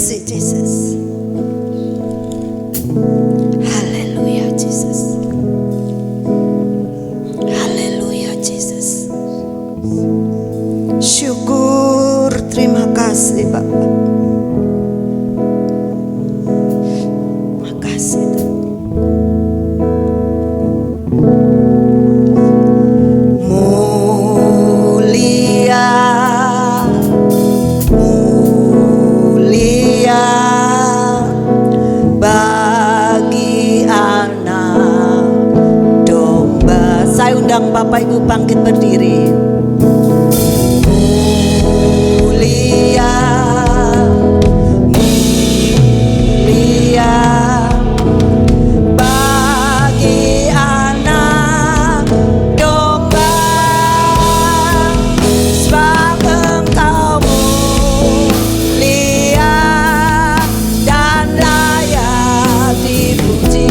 kasih Jesus. Haleluya Jesus. Haleluya Jesus. Syukur, terima kasih Bapak. Makasih Tuhan. Bapak Ibu bangkit berdiri. Mulia, mulia bagi anak domba, sebab Engkau mulia dan layak dipuji.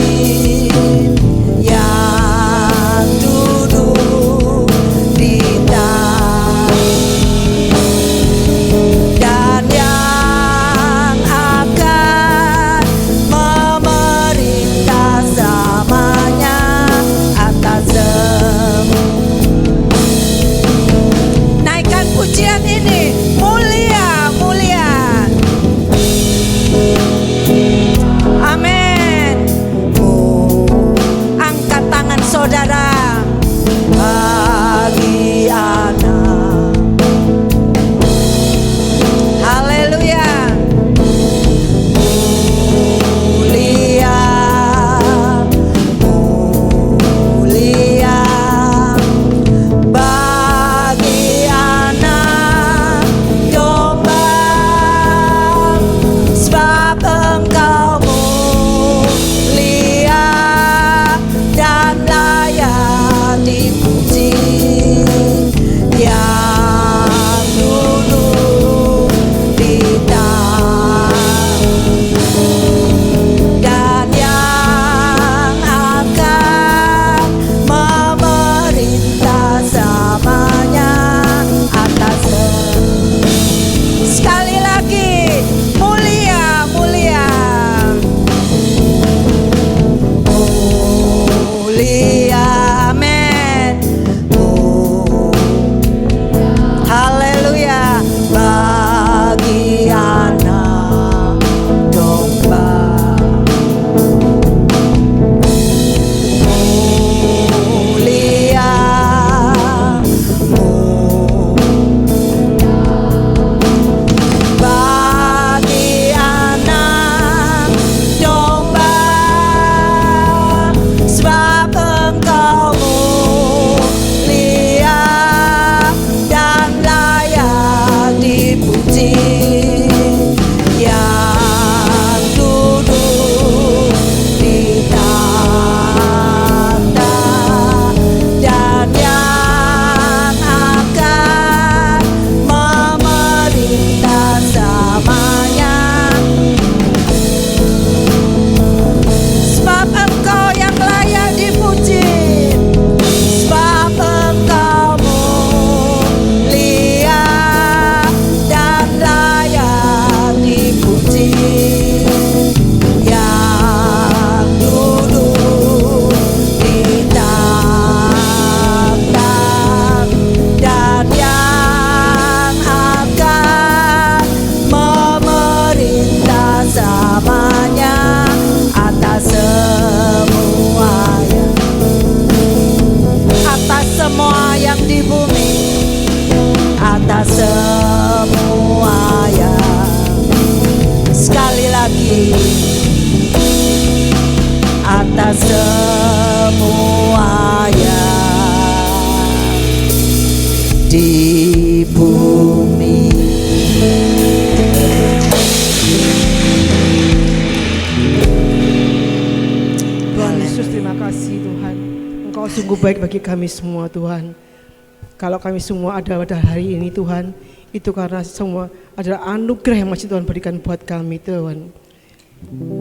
Atas semuanya di bumi. Tuhan Yesus, terima kasih Tuhan. Engkau sungguh baik bagi kami semua Tuhan. Kalau kami semua ada pada hari ini Tuhan, itu karena semua adalah anugerah yang masih Tuhan berikan buat kami Tuhan.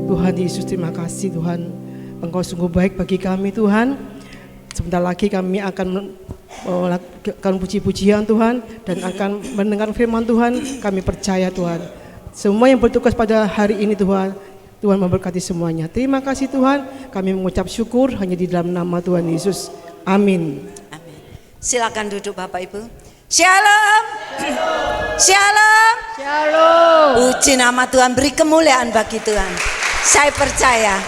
Tuhan Yesus, terima kasih Tuhan. Engkau sungguh baik bagi kami Tuhan. Sebentar lagi kami akan melakukan puji-pujian Tuhan dan akan mendengar firman Tuhan. Kami percaya Tuhan, Semua yang bertugas pada hari ini Tuhan, Tuhan memberkati semuanya. Terima kasih Tuhan, kami mengucap syukur hanya di dalam nama Tuhan Yesus. Amin. Amin. Silakan duduk Bapak Ibu. Shalom. Shalom. Shalom. Puji nama Tuhan, beri kemuliaan bagi Tuhan. Saya percaya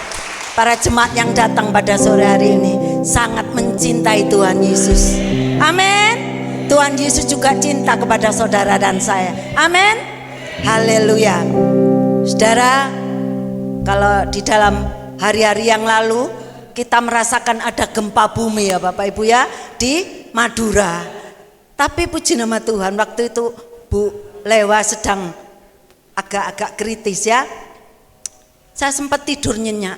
para jemaat yang datang pada sore hari ini sangat mencintai Tuhan Yesus. Amin. Tuhan Yesus juga cinta kepada saudara dan saya. Amin. Haleluya. Saudara, kalau di dalam hari-hari yang lalu kita merasakan ada gempa bumi ya Bapak Ibu ya di Madura. Tapi puji nama Tuhan, waktu itu Bu Lewa sedang agak-agak kritis ya. Saya sempat tidur nyenyak.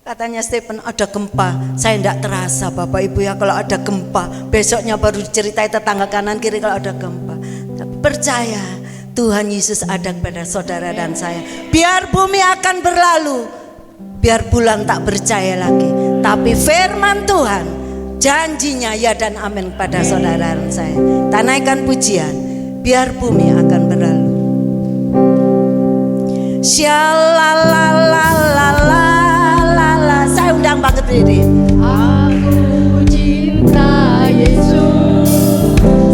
Katanya Stephen ada gempa. Saya tidak terasa Bapak Ibu ya kalau ada gempa. Besoknya baru diceritai tetangga kanan kiri kalau ada gempa. Tapi percaya Tuhan Yesus ada kepada saudara dan saya. Biar bumi akan berlalu, biar bulan tak percaya lagi, tapi firman Tuhan, janjinya ya dan amin pada saudara dan saya. Kita naikkan pujian, biar bumi akan berlalu. Shalalalalala. Saya undang banget diri. Aku cinta Yesus.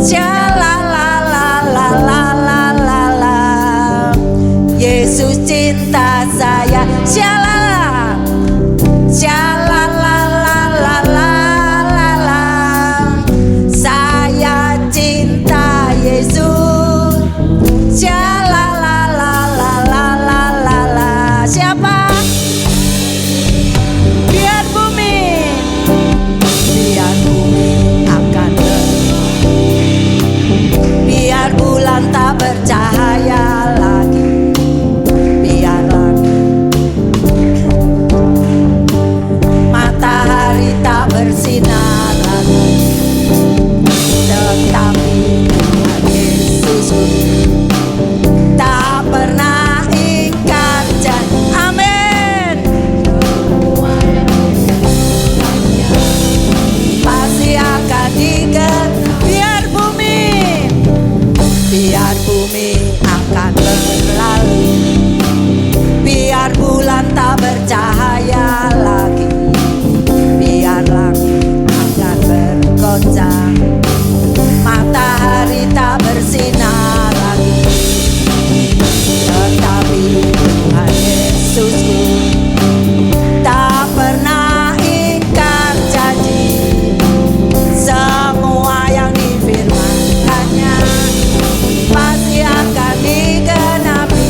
Shalalalalala. Yesus cinta saya. Shalala. Shalalalalala. Saya cinta Yesus. Shalalalalala. Siapa? Biar bumi akan biar bulan tak bercahaya lagi, biar matahari tak bersinar lagi, tetapi Tuhan Yesus tak pernah ingkar janji. Amin. Pasti akan digelar. Biar bumi akan berlalu, biar bulan tak bercahaya lagi, biar langit akan bergoncang, matahari tak bersinar lagi, tetapi Tuhan Yesusku tak pernah ingkar janji. Semua yang difirmankannya pasti akan digenapi.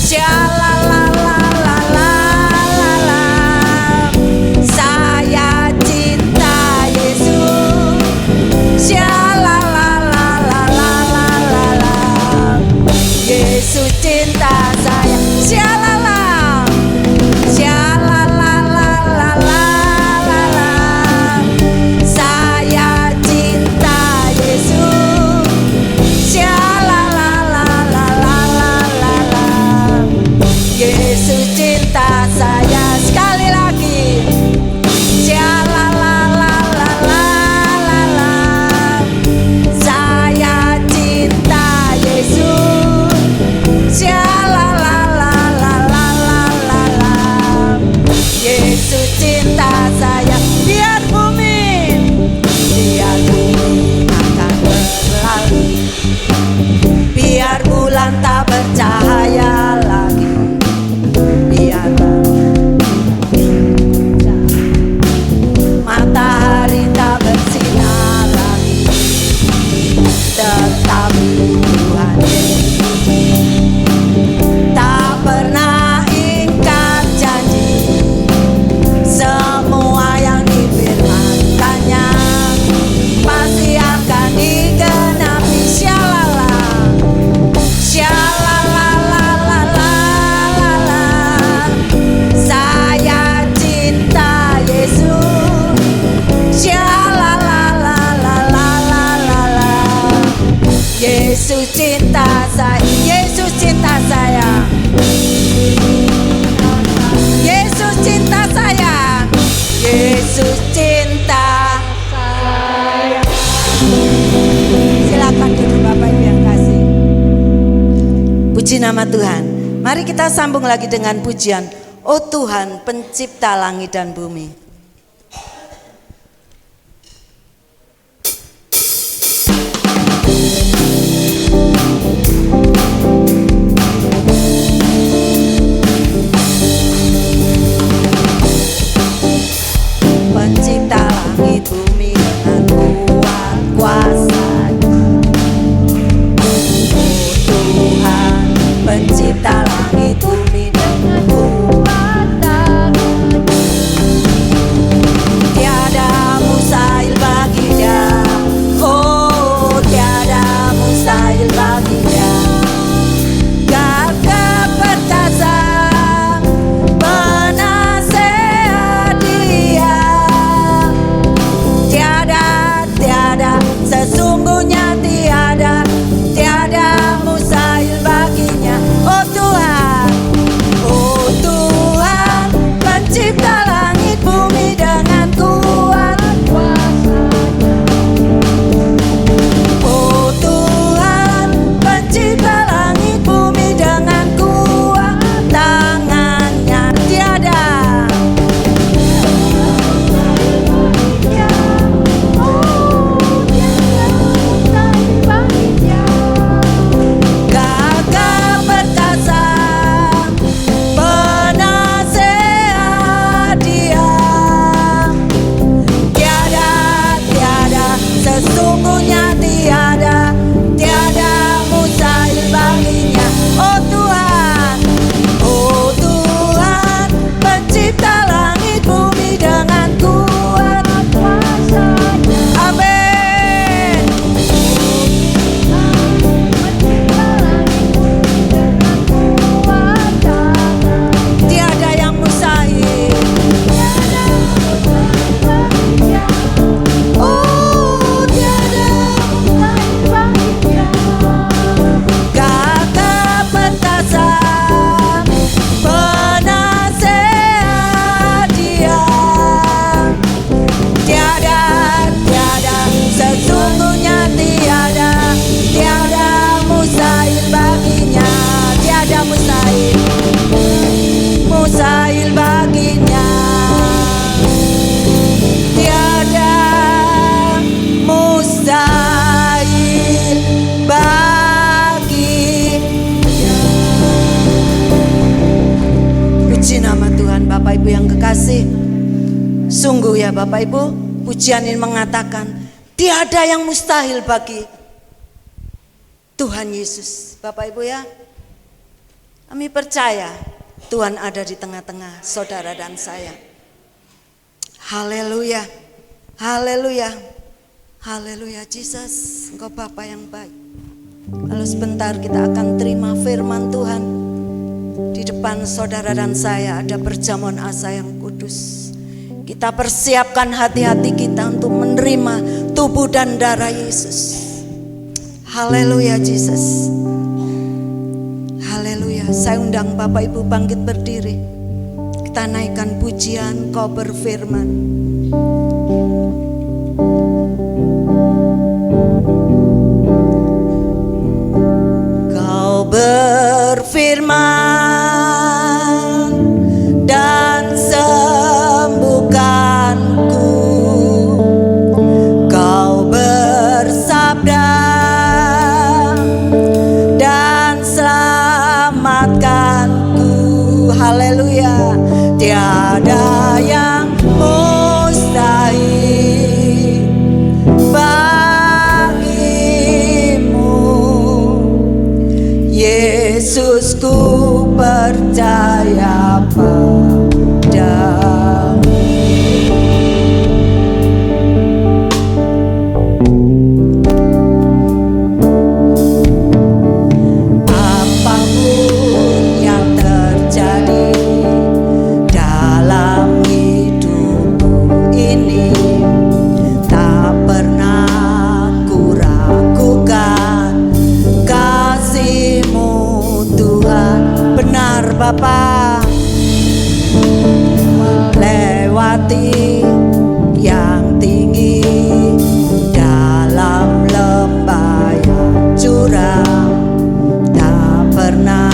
Shalalalalala. Saya cinta Yesus. Shalalalalala. Yesus cinta saya. Shalala. Shalalalalala. Saya cinta Yesus. Shalalalalala. Yesus cinta saya. Sekali lagi. Shalalalalala. Saya cinta Yesus. Shalalalalala. Puji nama Tuhan. Mari kita sambung lagi dengan pujian Oh Tuhan pencipta langit dan bumi. Pencipta langit bumi dengan kuat kuasa-Nya. Oh Tuhan pencipta langit bumi dengan kuat tangan-Nya. Tiada mustahil bagi Dia. Oh tiada mustahil bagi Dia. Gagah perkasa penasehat Dia. Tiada sesungguhnya tiada mustahil baginya. Oh Tuhan pencipta langit bumi dengan kuat kuasa-Nya. Oh Tuhan pencipta langit bumi dengan kuat tangan-Nya. Tiada gagah perkasa penasehat Dia. Tiada sesungguhnya tiada mustahil baginya. Oh Tuhan pencipta langit bumi dengan kuat kuasa-Nya. Amin. Tiada yang mustahil. Oh tiada gagah perkasa penasehat Dia. Tiada sesungguhnya tiada mustahil baginya. Tiada mustahil baginya. Tiada mustahil baginya. Puji nama Tuhan. Bapak Ibu yang kekasih, sungguh ya Bapak Ibu, pujian ini mengatakan tiada yang mustahil bagi Tuhan Yesus. Bapak Ibu ya, kami percaya Tuhan ada di tengah-tengah saudara dan saya. Haleluya, haleluya, haleluya. Jesus, Engkau Bapa yang baik. Lalu sebentar kita akan terima firman Tuhan. Di depan saudara dan saya ada perjamuan asa yang kudus. Kita persiapkan hati-hati kita untuk menerima tubuh dan darah Yesus. Haleluya Jesus. Haleluya. Saya undang Bapak Ibu bangkit berdiri. Kita naikkan pujian Kau berfirman. Kau berfirman dan sembuhkanku. Kau bersabda dan selamatkanku. Haleluya. Tiada yang mustahil bagimu. Yesus, ku percaya padamu. Apapun yang terjadi dalam hidupku ini, tak pernah ku ragukan kasih-Mu Tuhan. Benar Bapa, lewati yang tinggi dalam lembah yang curam, tak pernah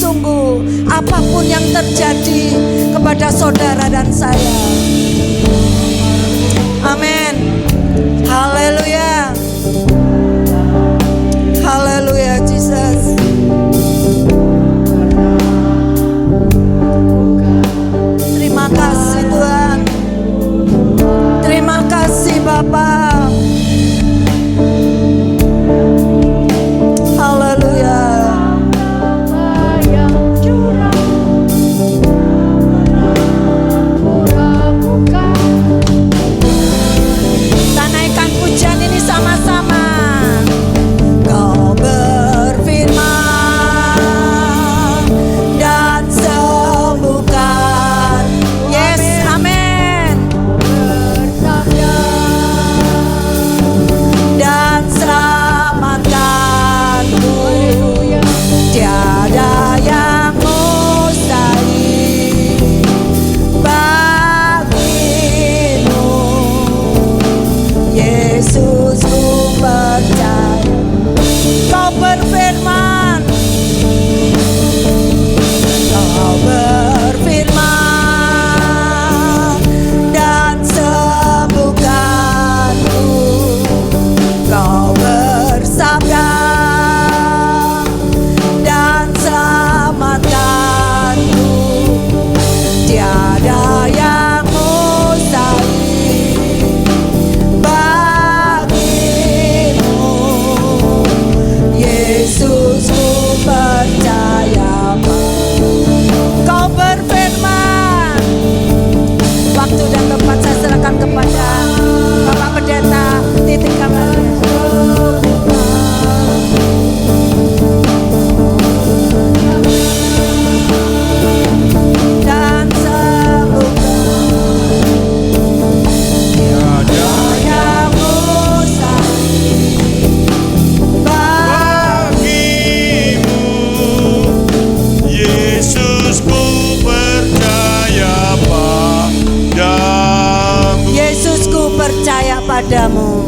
sungguh-sungguh apapun yang terjadi kepada saudara dan saya. Amin. Haleluya. Haleluya Jesus. Terima kasih Tuhan. Terima kasih Bapa. Haleluya. yang curang murah-muka. Kita naikkan pujian ini sama-sama. Kau berfirman dan sembuhkan. Yes, amin. Bersabda Dan selamatkanku. haleluya. Tiada yang mustahil bagimu. Yesus, ku percaya. Kau berfirman. Kau berfirman dan sembuhkanku. Kau bersabda dan selamatkanku. Tiada yang mustahil bagimu. Yesus, ku percaya. Kau berfirman. Waktu dan tempat saya serahkan kepada Bapak Pendeta Titik Kamar. Dan sembuhkan. Tiada yang mustahil bagimu, Yesus ku percaya padamu. Yesus, ku percaya padamu.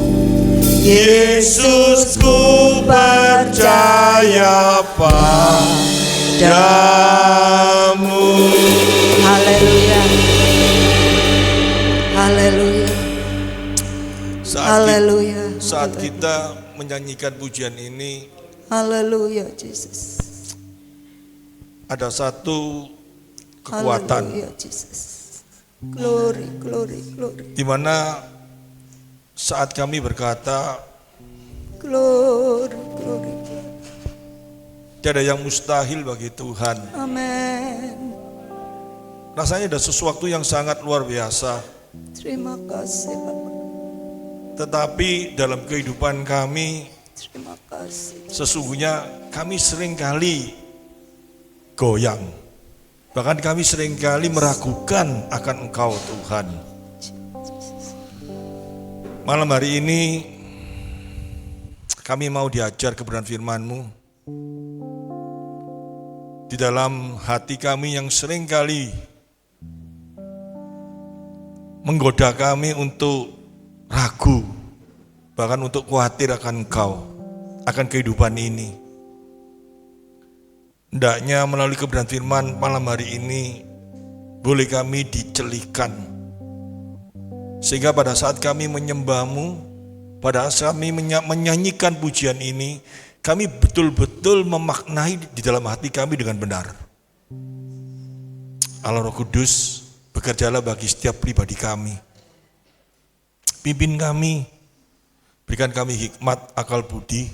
Yesus ku percaya padamu. Haleluya. Haleluya. Haleluya. Saat kita menyanyikan pujian ini, Haleluya Jesus. ada satu kekuatan Haleluya Jesus. Glory, glory, glory. di mana saat kami berkata Glory, glory. tiada yang mustahil bagi Tuhan. Amin. Rasanya ada sesuatu yang sangat luar biasa. Terima kasih Bapak. Tetapi dalam kehidupan kami, Terima kasih. sesungguhnya kami seringkali goyang. Bahkan kami seringkali meragukan akan Engkau Tuhan. Malam hari ini kami mau diajar kebenaran firman-Mu. Di dalam hati kami yang seringkali menggoda kami untuk ragu, bahkan untuk khawatir akan Engkau, akan kehidupan ini. Hendaknya melalui kebenaran firman malam hari ini boleh kami dicelikan, sehingga pada saat kami menyembah-Mu, pada saat kami menyanyikan pujian ini, kami betul-betul memaknai di dalam hati kami dengan benar. Allah Roh Kudus, bekerjalah bagi setiap pribadi kami. Pimpin kami, berikan kami hikmat, akal budi,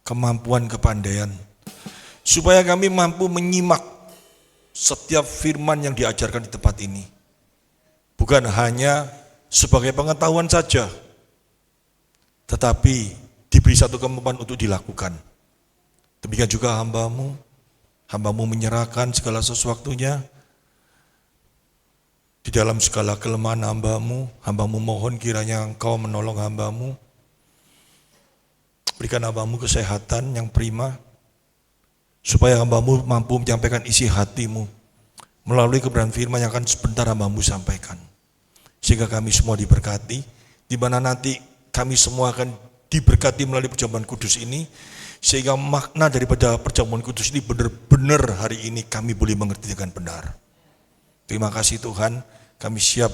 kemampuan, kepandaian, supaya kami mampu menyimak setiap firman yang diajarkan di tempat ini. Bukan hanya sebagai pengetahuan saja, tetapi diberi satu kemampuan untuk dilakukan. Demikian juga hamba-Mu menyerahkan segala sesuatunya. Di dalam segala kelemahan hamba-Mu mohon kiranya Engkau menolong hamba-Mu. Berikan hamba-Mu kesehatan yang prima, supaya hamba-Mu mampu menyampaikan isi hati-Mu melalui kebenaran firman yang akan sebentar hamba-Mu sampaikan. Sehingga kami semua diberkati, di mana nanti kami semua akan diberkati melalui perjamuan kudus ini, Sehingga makna daripada perjamuan kudus ini benar-benar hari ini kami boleh mengerti dengan benar. Terima kasih Tuhan, kami siap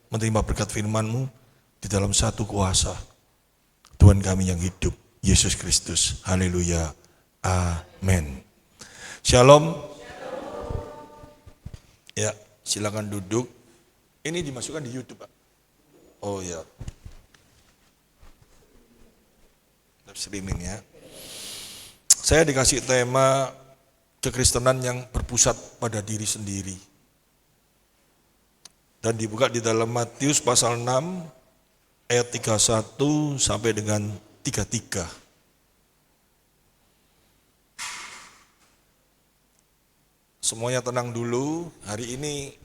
menerima berkat firman-Mu di dalam satu kuasa Tuhan kami yang hidup, Yesus Kristus. Haleluya. Amin. Shalom. Ya, silakan duduk. Ini dimasukkan di YouTube, Pak. Oh ya. Streaming ya. Saya dikasih tema kekristenan yang berpusat pada diri sendiri. Dan dibuka di dalam Matius pasal 6 ayat 31 sampai dengan 33. Semuanya tenang dulu. Hari ini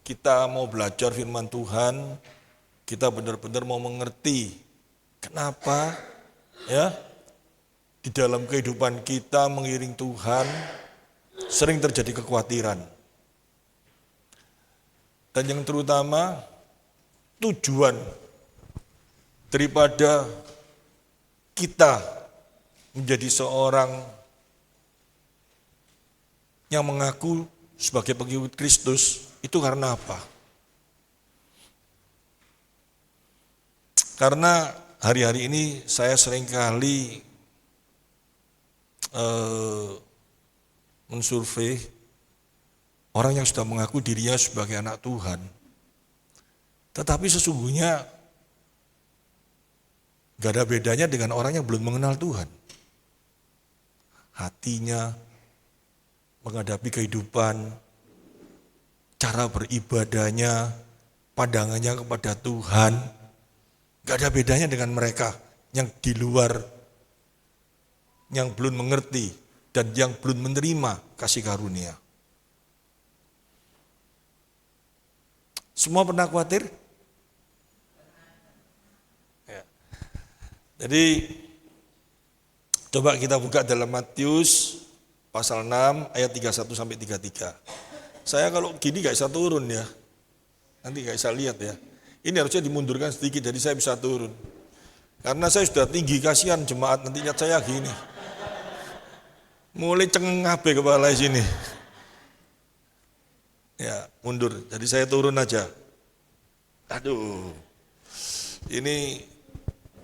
kita mau belajar firman Tuhan. Kita benar-benar mau mengerti kenapa ya di dalam kehidupan kita mengiring Tuhan sering terjadi kekhawatiran. Dan yang terutama tujuan daripada kita menjadi seorang yang mengaku sebagai pengikut Kristus itu karena apa? Karena hari-hari ini saya seringkali mensurvei orang yang sudah mengaku dirinya sebagai anak Tuhan. Tetapi sesungguhnya gak ada bedanya dengan orang yang belum mengenal Tuhan. Hatinya, menghadapi kehidupan, cara beribadahnya, pandangannya kepada Tuhan, gak ada bedanya dengan mereka yang di luar, yang belum mengerti dan yang belum menerima kasih karunia. Semua pernah khawatir? Ya. Jadi coba kita buka dalam Matius pasal 6 ayat 31 sampai 33. Saya kalau gini gak bisa turun ya. Nanti gak bisa lihat ya. Ini harusnya dimundurkan sedikit jadi saya bisa turun. Karena saya sudah tinggi, kasihan jemaat nanti lihat saya gini. Mulai cengeng kepala di sini. Ya, mundur. Jadi saya turun aja. Aduh. Ini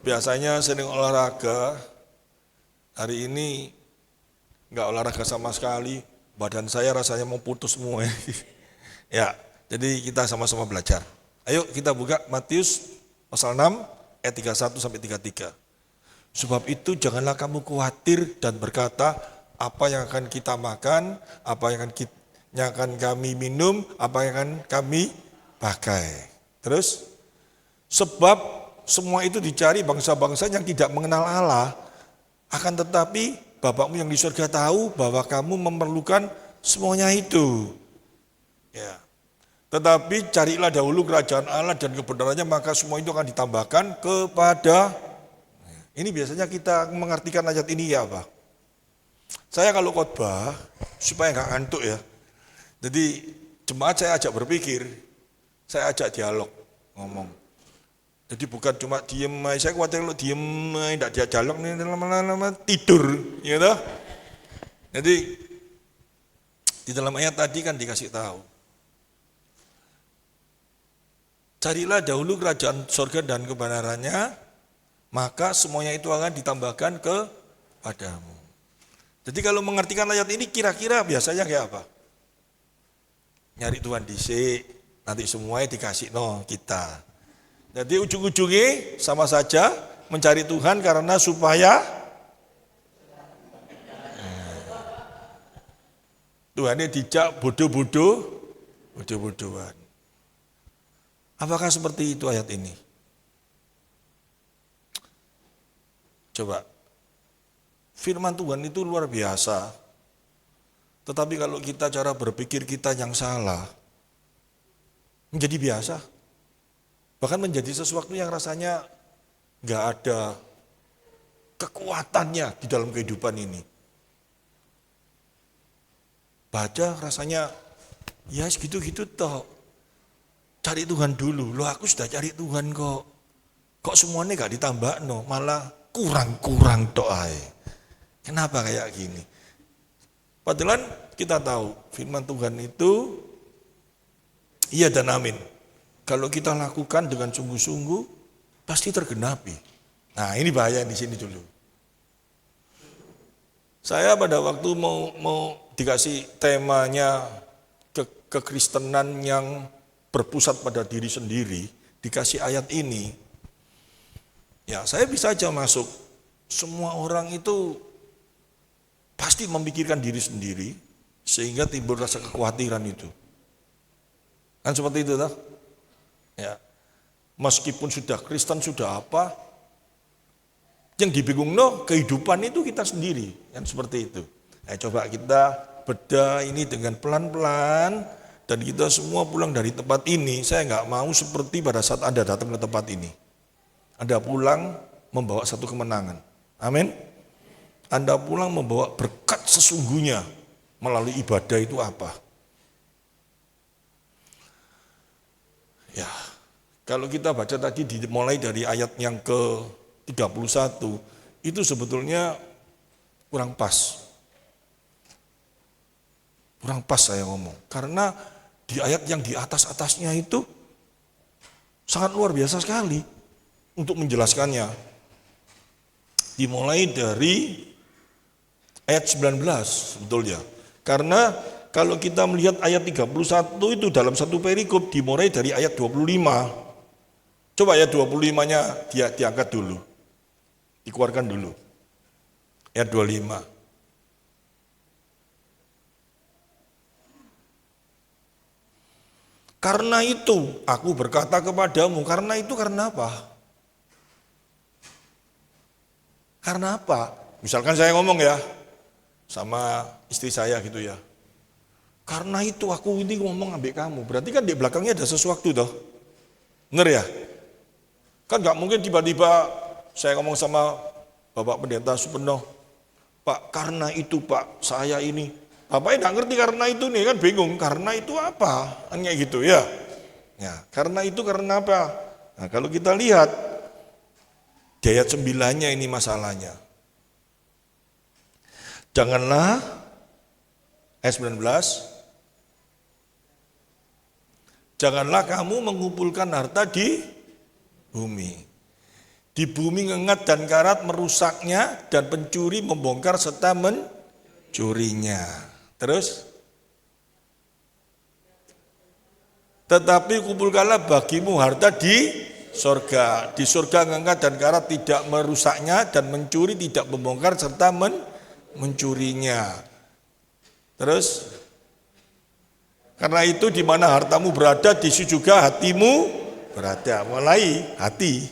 biasanya sering olahraga. Hari ini enggak olahraga sama sekali. Badan saya rasanya mau putus semua. Ya, jadi kita sama-sama belajar. Ayo kita buka Matius pasal 6 ayat 31 sampai 33. Sebab itu janganlah kamu khawatir dan berkata, apa yang akan kita makan, apa yang akan kami minum, apa yang akan kami pakai. Terus, sebab semua itu dicari bangsa-bangsa yang tidak mengenal Allah, akan tetapi Bapakmu yang di surga tahu bahwa kamu memerlukan semuanya itu. Ya. Tetapi carilah dahulu kerajaan Allah dan kebenarannya, maka semua itu akan ditambahkan kepada. Ini biasanya kita mengartikan ayat ini ya apa? Saya kalau khotbah supaya nggak ngantuk ya. Jadi jemaat saya ajak berpikir, saya ajak dialog, ngomong. Jadi bukan cuma diem, saya khawatir kalau diem, tidak dia dialog nih lama-lama tidur, gitu. Jadi di dalam ayat tadi kan dikasih tahu, carilah dahulu kerajaan surga dan kebenarannya, maka semuanya itu akan ditambahkan kepadamu. Jadi kalau mengartikan ayat ini kira-kira biasanya kayak apa? Nyari Tuhan dhisik, nanti semuanya dikasih kita. Jadi ujung-ujungnya sama saja mencari Tuhan karena supaya Tuhannya dijak bodoh-bodohan. Apakah seperti itu ayat ini? Coba. Firman Tuhan itu luar biasa. Tetapi kalau kita cara berpikir kita yang salah, menjadi biasa. Bahkan menjadi sesuatu yang rasanya nggak ada kekuatannya di dalam kehidupan ini. Baca rasanya, ya segitu-gitu toh. Cari Tuhan dulu, loh aku sudah cari Tuhan kok. Kok semuanya nggak ditambah, malah kurang-kurang doa. Kenapa kayak gini? Padahal kita tahu firman Tuhan itu iya dan amin. Kalau kita lakukan dengan sungguh-sungguh pasti tergenapi. Nah, ini bahaya di sini dulu. Saya pada waktu mau dikasih temanya kekristenan yang berpusat pada diri sendiri, dikasih ayat ini. Ya, saya bisa aja masuk. Semua orang itu pasti memikirkan diri sendiri sehingga timbul rasa kekhawatiran itu. Kan seperti itu toh? Ya. Meskipun sudah Kristen sudah apa, yang dibingungno kehidupan itu kita sendiri, kan seperti itu. Nah, coba kita bedah ini dengan pelan-pelan dan kita semua pulang dari tempat ini. Saya nggak mau seperti pada saat Anda datang ke tempat ini. Anda pulang membawa satu kemenangan. Amin. Anda pulang membawa berkat sesungguhnya melalui ibadah itu apa? Ya, kalau kita baca tadi dimulai dari ayat yang ke-31, itu sebetulnya kurang pas. Kurang pas saya ngomong. Karena di ayat yang di atas-atasnya itu sangat luar biasa sekali untuk menjelaskannya. Dimulai dari ayat 19 sebetulnya. Karena kalau kita melihat ayat 31 itu dalam satu perikop dimulai dari ayat 25. Coba ayat 25-nya dia diangkat dulu. Dikeluarkan dulu. Ayat 25. Karena itu aku berkata kepadamu, karena itu karena apa? Karena apa? Misalkan saya ngomong ya, sama istri saya gitu ya. Karena itu aku ini ngomong ambek kamu. Berarti kan di belakangnya ada sesuatu toh. Bener ya? Kan gak mungkin tiba-tiba saya ngomong sama Bapak Pendeta Supeno, Pak karena itu Pak saya ini. Bapaknya gak ngerti karena itu nih kan bingung. Karena itu apa? Hanya gitu ya. Ya, karena itu karena apa? Nah, kalau kita lihat di ayat 9-nya ini masalahnya. Janganlah ayat 19. Janganlah kamu mengumpulkan harta di bumi. Di bumi ngengat dan karat merusaknya dan pencuri membongkar serta mencurinya. Terus? Tetapi kumpulkanlah bagimu harta di surga. Di surga ngengat dan karat tidak merusaknya dan mencuri tidak membongkar serta mencurinya. Terus? Karena itu di mana hartamu berada, di situ juga hatimu berada. Mulai hati.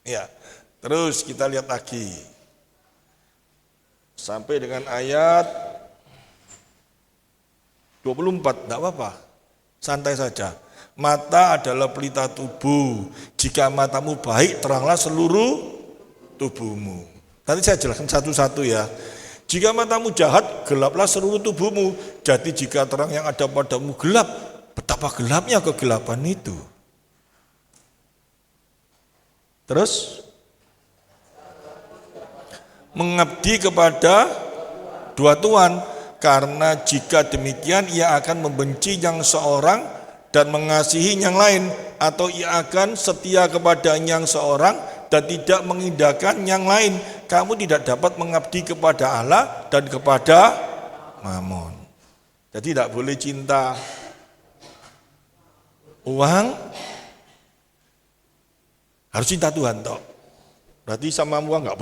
Ya. Terus kita lihat lagi. Sampai dengan ayat 24, enggak apa-apa. Santai saja. Mata adalah pelita tubuh. Jika matamu baik, teranglah seluruh tubuhmu. Tadi saya jelaskan satu-satu ya. Jika matamu jahat, gelaplah seluruh tubuhmu. Jadi jika terang yang ada padamu gelap, betapa gelapnya kegelapan itu. Terus, mengabdi kepada dua tuan, karena jika demikian ia akan membenci yang seorang dan mengasihi yang lain, atau ia akan setia kepada yang seorang dan tidak mengindahkan yang lain. Kamu tidak dapat mengabdi kepada Allah dan kepada Mamon. Jadi tidak boleh cinta uang, harus cinta Tuhan toh. Berarti sama uang nggak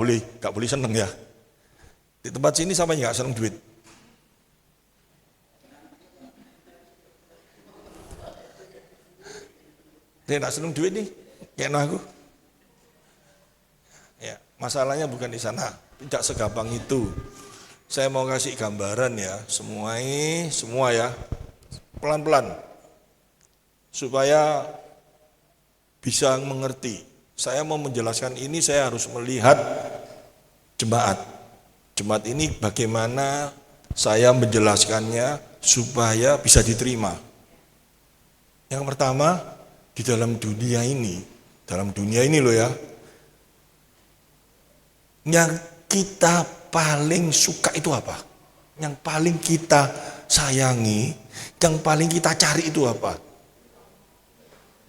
boleh seneng ya. Di tempat sini sama nggak seneng duit. Dia nggak seneng duit nih, kayak aku. Ya, masalahnya bukan di sana, tidak segampang itu. Saya mau kasih gambaran ya, semua ya, pelan-pelan, supaya bisa mengerti. Saya mau menjelaskan ini, saya harus melihat jemaat. Jemaat ini bagaimana saya menjelaskannya supaya bisa diterima. Yang pertama, di dalam dunia ini loh ya, yang kita paling suka itu apa? Yang paling kita sayangi, yang paling kita cari itu apa?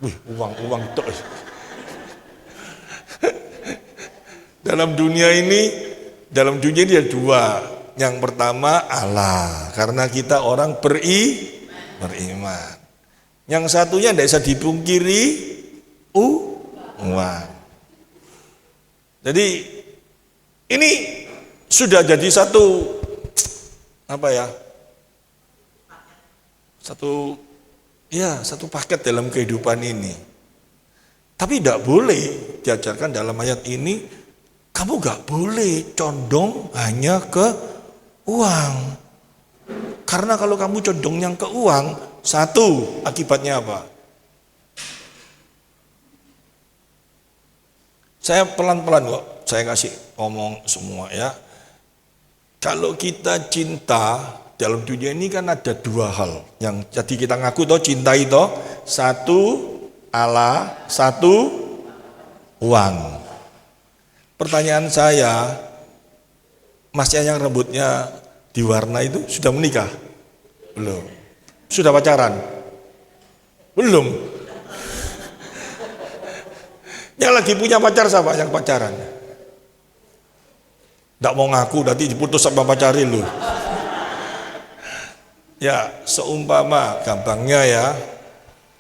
Wih, uang terus. Dalam dunia ini ada dua. Yang pertama Allah, karena kita orang beriman. Yang satunya tidak bisa dipungkiri, uang. Jadi ini sudah jadi satu satu paket dalam kehidupan ini. Tapi tidak boleh diajarkan dalam ayat ini, kamu gak boleh condong hanya ke uang. Karena kalau kamu condong yang ke uang, satu akibatnya apa? Saya pelan-pelan kok, saya kasih ngomong semua ya. Kalau kita cinta dalam dunia ini kan ada dua hal yang jadi kita ngaku toh cinta itu, satu Allah, satu uang. Pertanyaan saya, masnya yang rambutnya diwarna itu sudah menikah? Belum. Sudah pacaran? Belum. Yang lagi punya pacar siapa yang pacaran? Tidak mau ngaku, nanti diputus sama pacarin lu. Ya, seumpama gampangnya ya,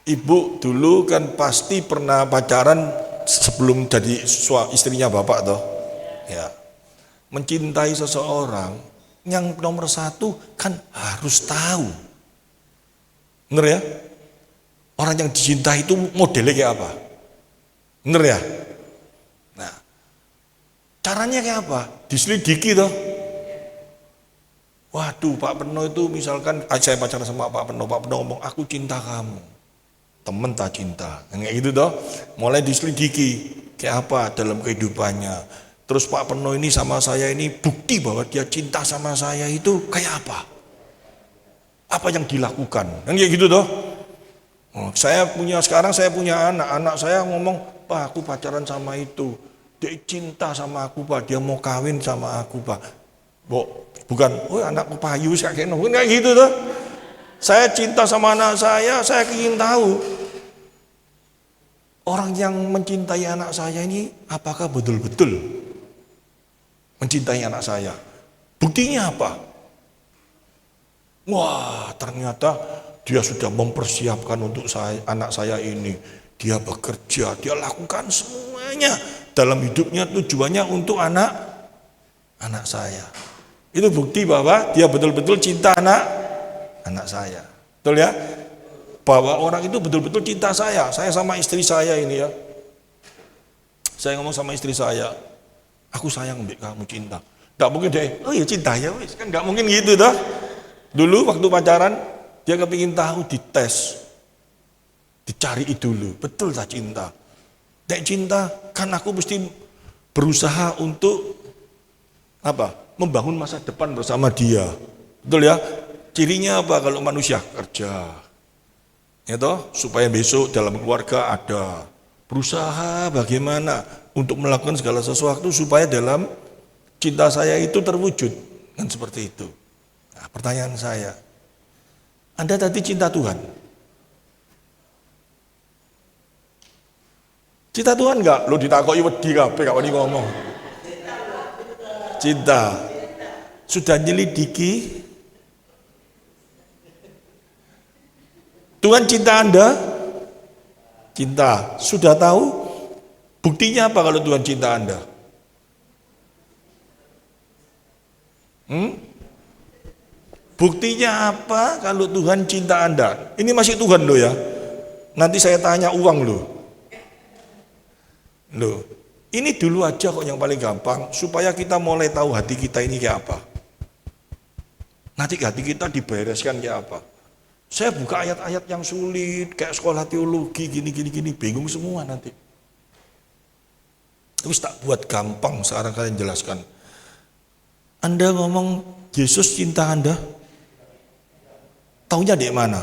ibu dulu kan pasti pernah pacaran sebelum jadi istrinya bapak toh. Ya, mencintai seseorang yang nomor satu kan harus tahu. Bener ya? Orang yang dicintai itu modelnya kayak apa? Bener ya? Nah, caranya kayak apa? Diselidiki toh. Waduh, Pak Peno itu misalkan saya pacaran sama Pak Peno ngomong aku cinta kamu. Temen tak cinta. Kayak gitu toh. Mulai diselidiki kayak apa dalam kehidupannya. Terus Pak Peno ini sama saya ini bukti bahwa dia cinta sama saya itu kayak apa? Apa yang dilakukan? Kan kayak gitu toh. Sekarang saya punya anak saya ngomong, Pak aku pacaran sama itu, dia cinta sama aku Pak, dia mau kawin sama aku Pak. Bukan, oh anakku payu kayak gitu tuh. Saya cinta sama anak saya ingin tahu orang yang mencintai anak saya ini apakah betul-betul mencintai anak saya. Buktinya apa? Wah ternyata dia sudah mempersiapkan untuk anak saya ini. Dia bekerja, dia lakukan semuanya dalam hidupnya tujuannya untuk anak saya. Itu bukti bahwa dia betul-betul cinta anak saya. Betul ya? Bahwa orang itu betul-betul cinta saya sama istri saya ini ya. Saya ngomong sama istri saya, aku sayang mbak kamu cinta. Gak mungkin deh, oh iya cinta ya wis, kan gak mungkin gitu dah. Dulu waktu pacaran dia kepingin tahu, dites, dicari dulu, betul tak cinta? Nek cinta kan aku mesti berusaha untuk membangun masa depan bersama dia. Betul ya? Cirinya apa kalau manusia? Kerja. Ya toh, supaya besok dalam keluarga ada. Berusaha bagaimana untuk melakukan segala sesuatu supaya dalam cinta saya itu terwujud. Kan seperti itu. Nah, pertanyaan saya, Anda tadi cinta Tuhan? Cinta Tuhan enggak? Lo ditakoki wedi kabeh gak wani ngomong. Cinta. Sudah nyelidiki? Tuhan cinta Anda? Cinta. Sudah tahu? Buktinya apa kalau Tuhan cinta Anda? Buktinya apa kalau Tuhan cinta Anda? Ini masih Tuhan loh ya. Nanti saya tanya uang loh. Loh, ini dulu aja kok yang paling gampang supaya kita mulai tahu hati kita ini kayak apa. Nanti hati kita dibereskan kayak apa. Saya buka ayat-ayat yang sulit kayak sekolah teologi gini bingung semua nanti. Terus tak buat gampang sekarang kalian jelaskan. Anda ngomong Yesus cinta Anda? Taunya di mana?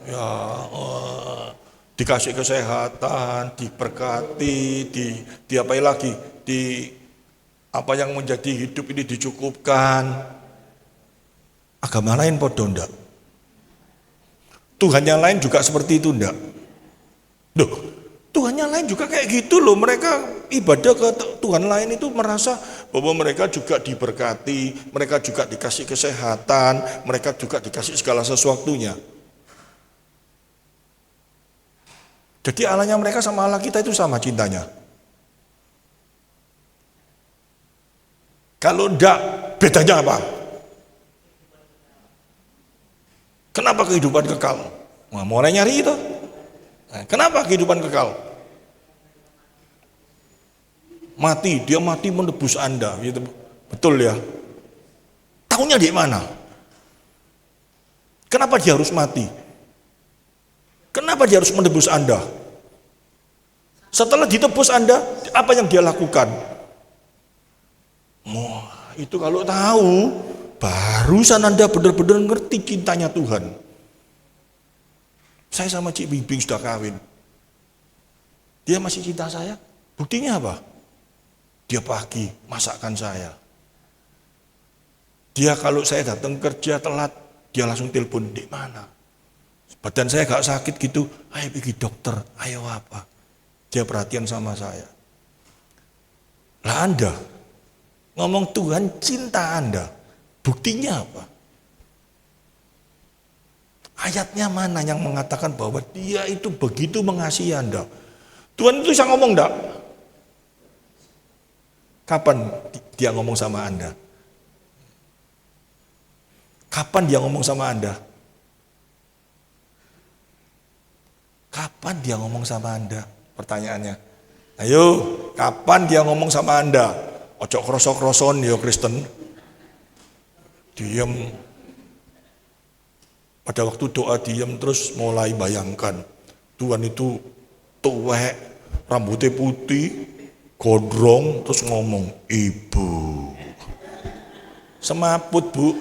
Ya, dikasih kesehatan, diberkati, di apa lagi, di apa yang menjadi hidup ini dicukupkan. Agama lain podo ndak? Tuhan yang lain juga seperti itu ndak? Loh, Tuhan yang lain juga kayak gitu loh. Mereka ibadah ke Tuhan lain itu merasa bahwa mereka juga diberkati, mereka juga dikasih kesehatan, mereka juga dikasih segala sesuatunya. Jadi Allahnya mereka sama Allah kita itu sama cintanya. Kalau enggak, bedanya apa? Kenapa kehidupan kekal? Nah, mulai nyari itu. Nah, kenapa kehidupan kekal? Mati, dia mati menebus Anda. Gitu. Betul ya? Tahunya di mana? Kenapa dia harus mati? Kenapa dia harus menebus Anda? Setelah ditebus Anda, apa yang dia lakukan? Wah, itu kalau tahu, barusan Anda benar-benar ngerti cintanya Tuhan. Saya sama Cik Bimbing sudah kawin. Dia masih cinta saya. Buktinya apa? Dia pagi masakkan saya. Dia kalau saya datang kerja telat, dia langsung telepon, di mana? Badan saya gak sakit gitu, ayo pergi dokter, ayo apa? Dia perhatian sama saya. Lah Anda ngomong Tuhan cinta Anda, buktinya apa? Ayatnya mana yang mengatakan bahwa dia itu begitu mengasihi Anda? Tuhan itu bisa ngomong enggak? Kapan dia ngomong sama Anda? Kapan dia ngomong sama Anda? Kapan dia ngomong sama Anda? Pertanyaannya. Ayo, kapan dia ngomong sama Anda? Ojo krosok-kroson ya Kristen. Diam. Pada waktu doa diam terus mulai bayangkan. Tuhan itu tuwek, rambutnya putih, gondrong, terus ngomong, Ibu. Semaput Bu.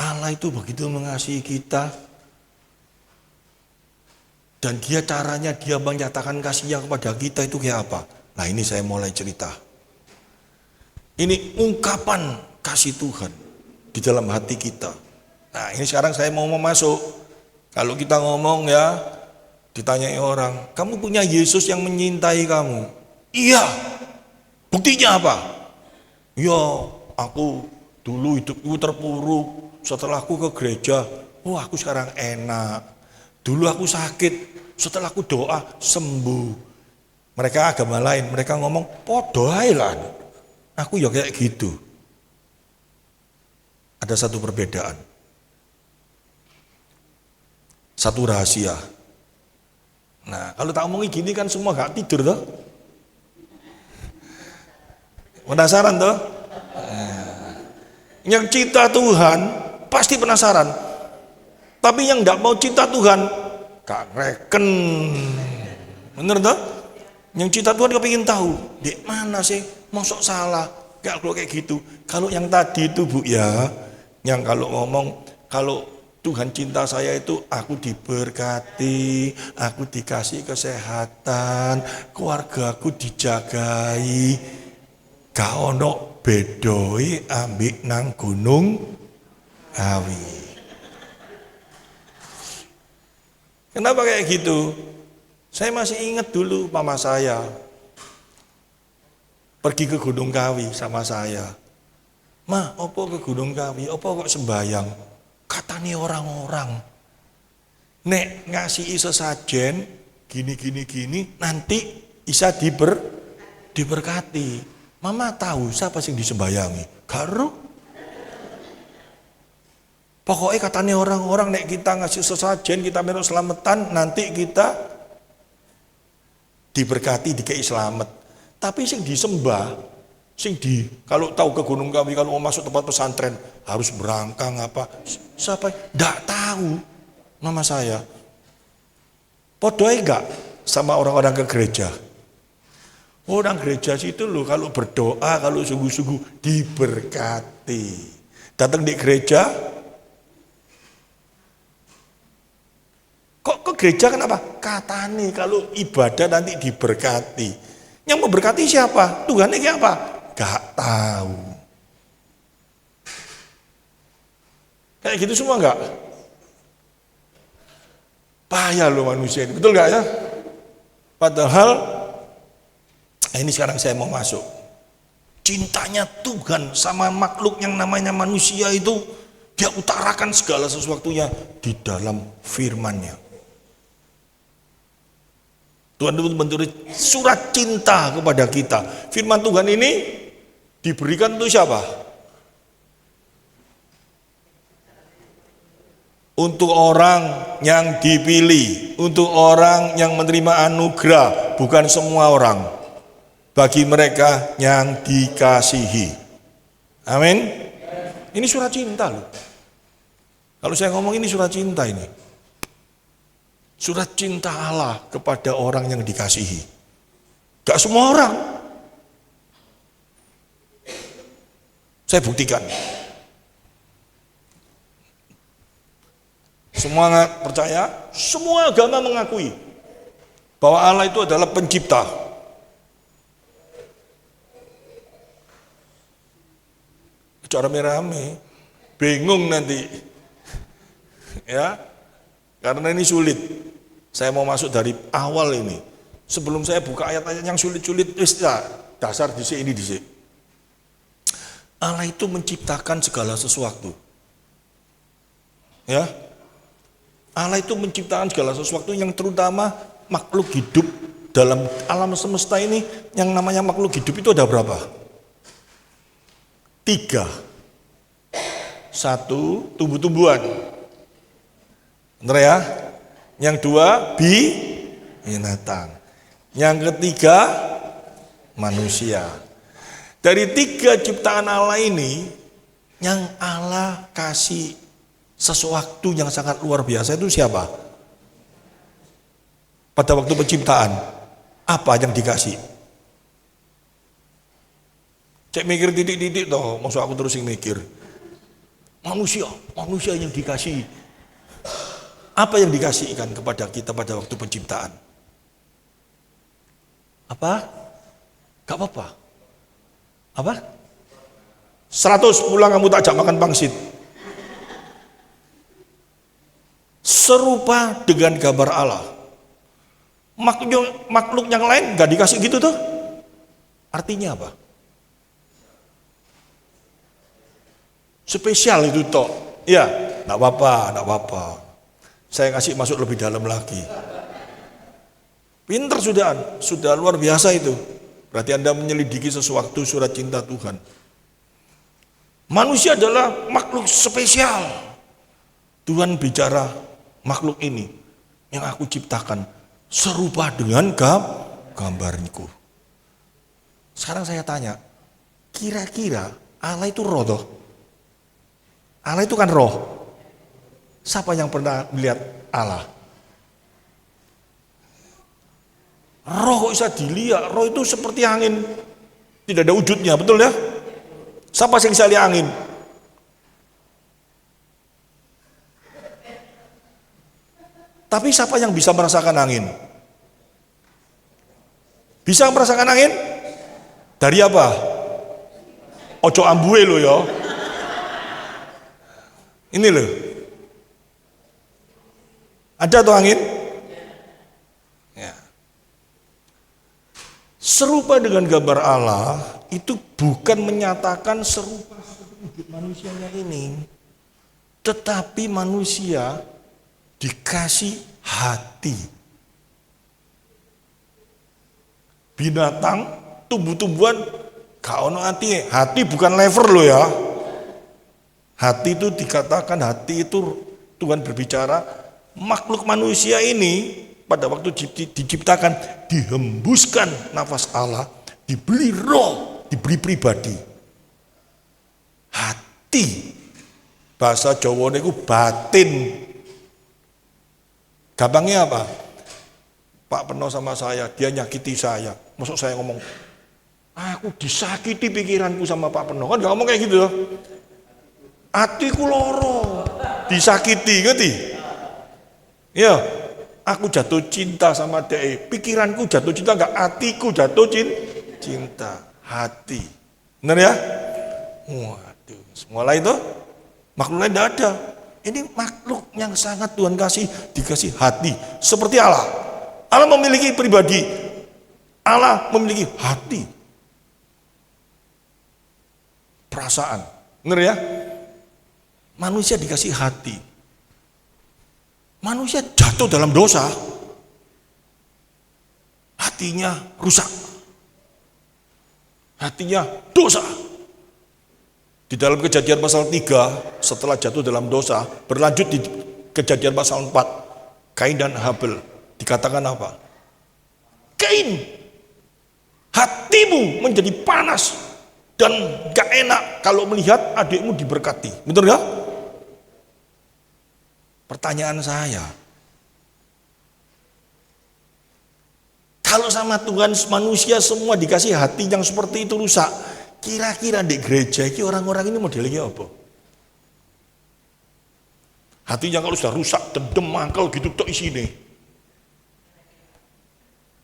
Allah itu begitu mengasihi kita. Dan dia caranya dia menyatakan kasihnya kepada kita itu kayak apa? Nah ini saya mulai cerita. Ini ungkapan kasih Tuhan di dalam hati kita. Nah ini sekarang saya mau masuk. Kalau kita ngomong ya, ditanyai orang, kamu punya Yesus yang menyintai kamu? Iya. Buktinya apa? Ya aku dulu hidupku terpuruk. Setelah aku ke gereja, aku sekarang enak. Dulu aku sakit, setelah aku doa sembuh. Mereka agama lain, mereka ngomong podo ae lah. Aku ya kayak gitu. Ada satu perbedaan. Satu rahasia. Nah, kalau tak ngomongin gini kan semua gak tidur toh. Penasaran toh? Yang cinta Tuhan pasti penasaran. Tapi yang gak mau cinta Tuhan gak reken. Bener toh? Yang cinta Tuhan kepingin tahu, di mana sih? Mosok salah? Gak kalau kayak gitu. Kalau yang tadi itu Bu ya, yang kalau ngomong kalau Tuhan cinta saya itu aku diberkati, aku dikasih kesehatan, keluargaku dijagai. Gak ono bedoi ambik nang gunung Kawi. Kenapa kayak gitu? Saya masih ingat dulu mama saya pergi ke Gunung Kawi sama saya. Ma, opo ke Gunung Kawi? Opo kok sembayang? Katanya orang-orang, nek ngasih sesajen gini, nanti bisa diberkati. Mama tahu siapa sing disembayangi? Garu. Pokoknya katanya orang-orang nek kita ngasih sesajen, kita merok selamatan, nanti kita diberkati, dikei selamat. Tapi sing disembah, kalau tahu ke Gunung Kawi, kalau mau masuk tempat pesantren harus berangkang apa? Siapa? Nggak tahu. Mama saya. Podoy enggak sama orang-orang ke gereja? Orang gereja situ loh kalau berdoa, kalau sungguh-sungguh diberkati. Datang di gereja, gereja kan apa? Katanya kalau ibadah nanti diberkati. Yang memberkati siapa? Tuhannya kayak apa? Gak tahu. Kayak gitu semua enggak? Payah loh manusia ini, betul enggak ya? Padahal ini sekarang saya mau masuk. Cintanya Tuhan sama makhluk yang namanya manusia itu dia utarakan segala sesuatunya di dalam firman-Nya. Tuhan itu menulis surat cinta kepada kita. Firman Tuhan ini diberikan untuk siapa? Untuk orang yang dipilih, untuk orang yang menerima anugerah, bukan semua orang. Bagi mereka yang dikasihi. Amin. Ini surat cinta loh. Kalau saya ngomong ini surat cinta ini. Surat cinta Allah kepada orang yang dikasihi. Gak semua orang. Saya buktikan. Semua percaya, semua agama mengakui bahwa Allah itu adalah pencipta. Cara rame-rame, bingung nanti, ya, karena ini sulit. Saya mau masuk dari awal ini. Sebelum saya buka ayat-ayat yang sulit-sulit, dasar dhisik ini dhisik. Allah itu menciptakan segala sesuatu. Ya, Allah itu menciptakan segala sesuatu yang terutama makhluk hidup dalam alam semesta ini. Yang namanya makhluk hidup itu ada berapa? 3. 1, tumbuh-tumbuhan. Benar ya? Yang 2, binatang. Yang ketiga, manusia. Dari 3 ciptaan Allah ini, yang Allah kasih sesuatu yang sangat luar biasa itu siapa? Pada waktu penciptaan, apa yang dikasih? Cek mikir titik-titik toh, maksud aku terus mikir. Manusia yang dikasih. Apa yang dikasihkan kepada kita pada waktu penciptaan? Apa? Gak apa-apa. Apa? 100 pulang kamu tak ajak makan pangsit. Serupa dengan gambar Allah. Makhluk yang lain gak dikasih gitu tuh. Artinya apa? Spesial itu toh. Ya, enggak apa-apa. Saya kasih masuk lebih dalam lagi. Pinter sudah luar biasa itu. Berarti Anda menyelidiki sesuatu surat cinta Tuhan. Manusia adalah makhluk spesial. Tuhan bicara makhluk ini yang aku ciptakan serupa dengan gambarku. Sekarang saya tanya, kira-kira Allah itu roh toh? Allah itu kan roh. Siapa yang pernah melihat Allah? Roh kok bisa dilihat? Roh itu seperti angin, tidak ada wujudnya, betul ya? Siapa yang bisa lihat angin? Tapi siapa yang bisa merasakan angin? Bisa merasakan angin? Dari apa? Ojo ambue lo ya. Ini loh. Ada tuh angin? Ya. Serupa dengan gambar Allah itu bukan menyatakan serupa seperti wujud manusianya ini. Tetapi manusia dikasih hati. Binatang, tumbuh-tumbuhan gak ono hati. Hati bukan lever loh ya. Hati itu dikatakan, hati itu Tuhan berbicara, makhluk manusia ini pada waktu diciptakan dihembuskan nafas Allah, diberi roh, diberi pribadi. Hati, bahasa Jawa itu batin. Gampangnya apa? Pak Peno sama saya, dia nyakiti saya. Maksud saya ngomong, aku disakiti pikiranku sama Pak Peno. Kan gak ngomong kayak gitu loh. Hatiku loro, disakiti, ngerti? Ya, aku jatuh cinta sama dia, pikiranku jatuh cinta enggak, hatiku jatuh cinta, hati. Benar ya? Waduh, mulai itu makhluk lain tidak ada. Ini makhluk yang sangat Tuhan kasih, dikasih hati. Seperti Allah. Allah memiliki pribadi. Allah memiliki hati. Perasaan. Benar ya? Manusia dikasih hati. Manusia jatuh dalam dosa. Hatinya rusak. Hatinya dosa. Di dalam Kejadian pasal 3, setelah jatuh dalam dosa, berlanjut di Kejadian pasal 4, Kain dan Habel, dikatakan apa? Kain, hatimu menjadi panas dan gak enak kalau melihat adikmu diberkati. Betul gak? Pertanyaan saya, kalau sama Tuhan manusia semua dikasih hati yang seperti itu rusak, kira-kira di gereja ini orang-orang ini modelnya apa? Hatinya kalau sudah rusak, dendam, mangkel gitu tok isine.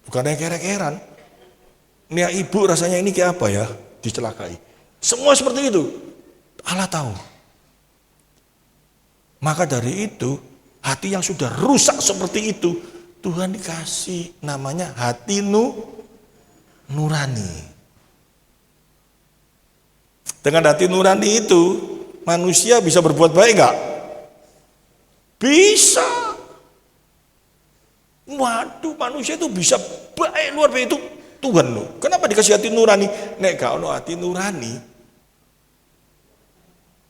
Bukannya kere-keran. Nih ibu rasanya ini kayak apa ya? Dicelakai. Semua seperti itu. Allah tahu. Maka dari itu, hati yang sudah rusak seperti itu, Tuhan dikasih namanya hati nurani. Dengan hati nurani itu, manusia bisa berbuat baik enggak? Bisa. Waduh, manusia itu bisa baik luar biasa, itu Tuhan loh. Kenapa dikasih hati nurani? Nek gak ono hati nurani,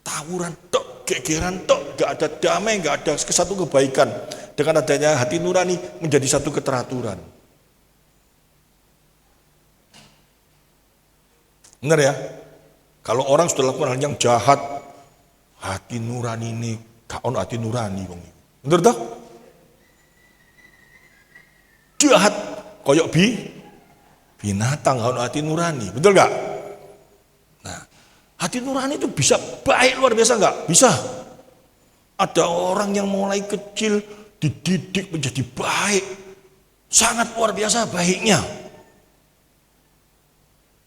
tawuran tok, gegeran tok, gak ada damai, gak ada satu kebaikan. Dengan adanya hati nurani menjadi satu keteraturan. Benar ya? Kalau orang sudah lakukan hal yang jahat, hati nurani ini gak ono hati nurani. Benar tak? Jahat koyok binatang, gak ono hati nurani. Betul gak? Nah, hati nurani itu bisa baik luar biasa gak? Bisa. Ada orang yang mulai kecil dididik menjadi baik, sangat luar biasa baiknya.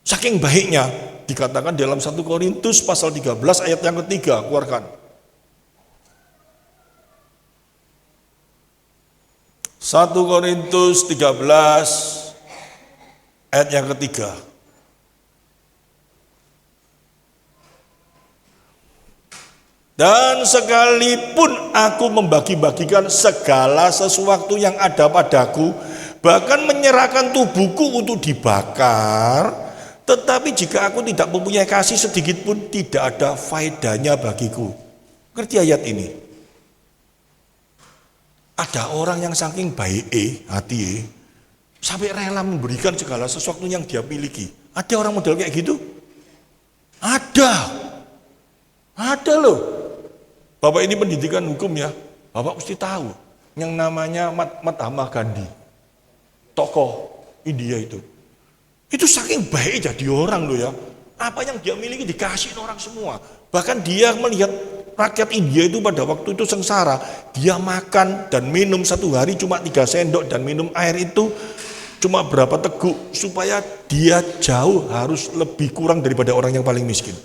Saking baiknya dikatakan dalam 1 Korintus pasal 13 ayat yang ketiga, keluarkan. 1 Korintus 13 ayat yang ketiga. Dan sekalipun aku membagi-bagikan segala sesuatu yang ada padaku, bahkan menyerahkan tubuhku untuk dibakar, tetapi jika aku tidak mempunyai kasih sedikit pun, tidak ada faedahnya bagiku. Ngerti ayat ini? Ada orang yang saking baik hati sampai rela memberikan segala sesuatu yang dia miliki. Ada orang model kayak gitu? Ada loh. Bapak ini pendidikan hukum ya, Bapak mesti tahu yang namanya Mahatma Gandhi, tokoh India itu. Itu saking baik jadi orang loh ya. Apa yang dia miliki dikasih orang semua. Bahkan dia melihat rakyat India itu pada waktu itu sengsara. Dia makan dan minum satu hari cuma 3 sendok dan minum air itu cuma berapa teguk, supaya dia jauh harus lebih kurang daripada orang yang paling miskin.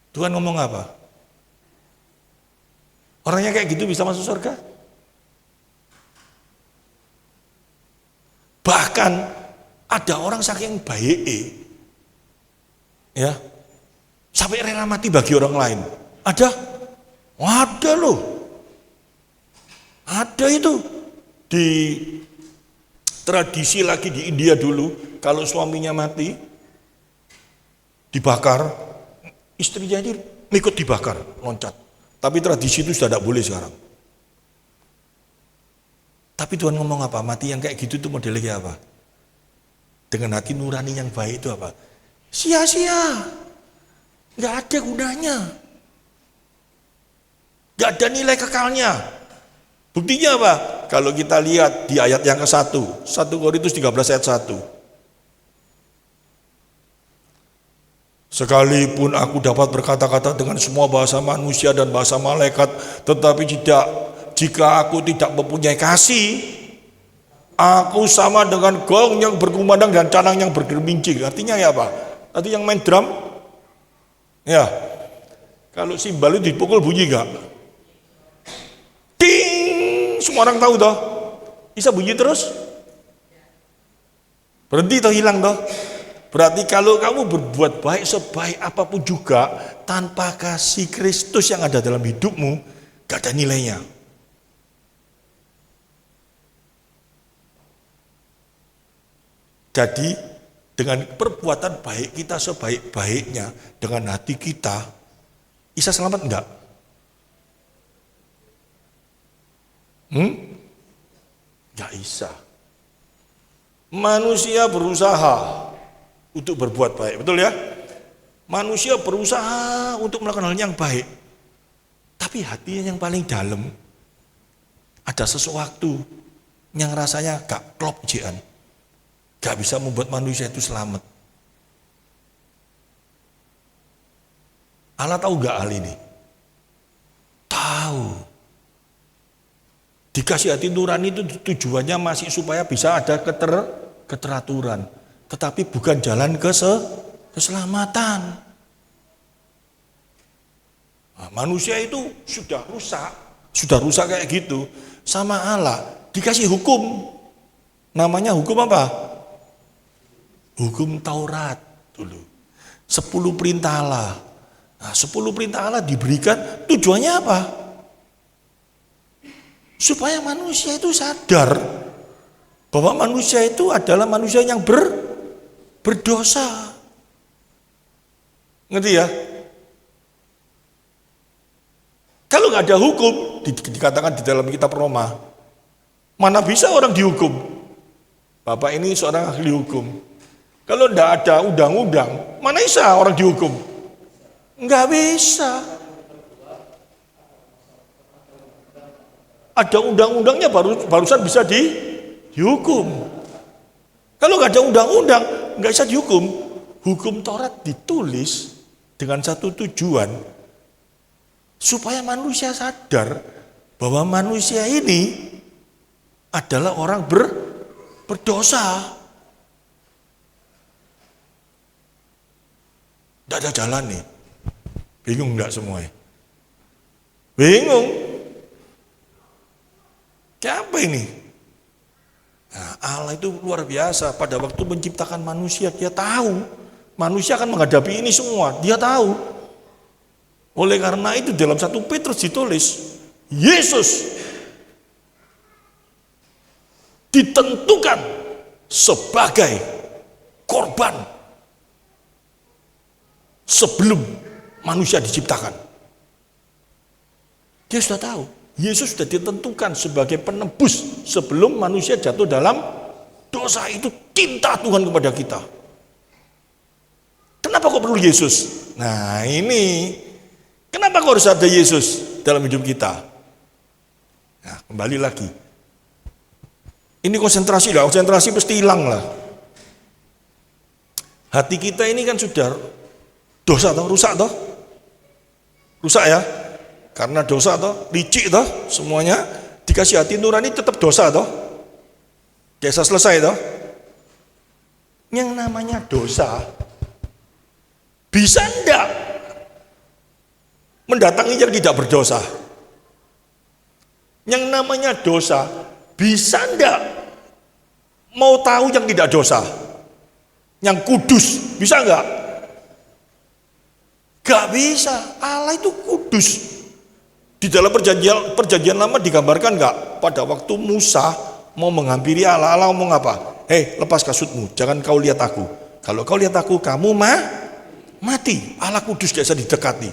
Tuhan ngomong apa? Orangnya kayak gitu bisa masuk surga? Bahkan ada orang saking baik ya, sampai rela mati bagi orang lain. Ada loh. Ada itu di tradisi lagi di India dulu, kalau suaminya mati dibakar, istrinya ini ikut dibakar, loncat. Tapi tradisi itu sudah tidak boleh sekarang. Tapi Tuhan ngomong apa? Mati yang kayak gitu itu modelnya kayak apa? Dengan hati nurani yang baik itu apa? Sia-sia. Gak ada gunanya. Gak ada nilai kekalnya. Buktinya apa? Kalau kita lihat di ayat yang ke-1, 1 Korintus 13 ayat 1. Sekalipun aku dapat berkata-kata dengan semua bahasa manusia dan bahasa malaikat, tetapi jika aku tidak mempunyai kasih, aku sama dengan gong yang berkumandang dan canang yang bergemincing. Artinya ya apa? Tadi yang main drum, ya, kalau simbal itu dipukul bunyi gak? Ding, semua orang tahu toh. Bisa bunyi terus? Berhenti toh, hilang toh? Berarti kalau kamu berbuat baik sebaik apapun juga, tanpa kasih Kristus yang ada dalam hidupmu, gak ada nilainya. Jadi dengan perbuatan baik kita sebaik-baiknya, dengan hati kita, bisa selamat enggak? Gak bisa. Manusia berusaha untuk berbuat baik, betul ya? Manusia berusaha untuk melakukan hal yang baik, tapi hatinya yang paling dalam ada sesuatu yang rasanya gak klop jian, gak bisa membuat manusia itu selamat. Allah tahu gak hal ini? Tahu. Dikasih hati nurani itu tujuannya masih supaya bisa ada keteraturan, tetapi bukan jalan keselamatan. Nah, manusia itu sudah rusak kayak gitu. Sama Allah dikasih hukum, namanya hukum apa? Hukum Taurat dulu. 10 perintah Allah. Nah, 10 perintah Allah diberikan tujuannya apa? Supaya manusia itu sadar bahwa manusia itu adalah manusia yang berdosa. Ngerti ya? Kalau nggak ada hukum, dikatakan di dalam kitab Roma, mana bisa orang dihukum? Bapak ini seorang ahli hukum. Kalau nggak ada undang-undang, mana bisa orang dihukum? Nggak bisa. Ada undang-undangnya barusan bisa dihukum. Kalau nggak ada undang-undang, nggak bisa dihukum. Hukum Taurat ditulis dengan satu tujuan, supaya manusia sadar bahwa manusia ini adalah orang berdosa. Tidak ada jalan nih. Bingung enggak semuanya? Bingung. Kayak apa ini? Nah, Allah itu luar biasa. Pada waktu menciptakan manusia, dia tahu manusia akan menghadapi ini semua. Dia tahu. Oleh karena itu dalam 1 Petrus ditulis, Yesus ditentukan sebagai korban sebelum manusia diciptakan. Dia sudah tahu. Yesus sudah ditentukan sebagai penebus sebelum manusia jatuh dalam dosa. Itu cinta Tuhan kepada kita. Kenapa kok perlu Yesus? Nah ini, kenapa kok harus ada Yesus dalam hidup kita? Nah kembali lagi. Ini konsentrasi pasti hilang lah. Hati kita ini kan sudah dosa toh, rusak toh? Rusak ya? Karena dosa toh, licik toh, semuanya dikasih hati nurani tetap dosa toh. Biasa selesai toh. Yang namanya dosa bisa enggak mendatangi yang tidak berdosa? Yang namanya dosa bisa enggak mau tahu yang tidak dosa? Yang kudus bisa enggak? Gak bisa. Allah itu kudus. Di dalam perjanjian lama digambarkan enggak? Pada waktu Musa mau menghampiri Allah, Allah ngomong apa? Hei, lepas kasutmu, jangan kau lihat aku. Kalau kau lihat aku, kamu mati. Allah kudus, gak bisa didekati.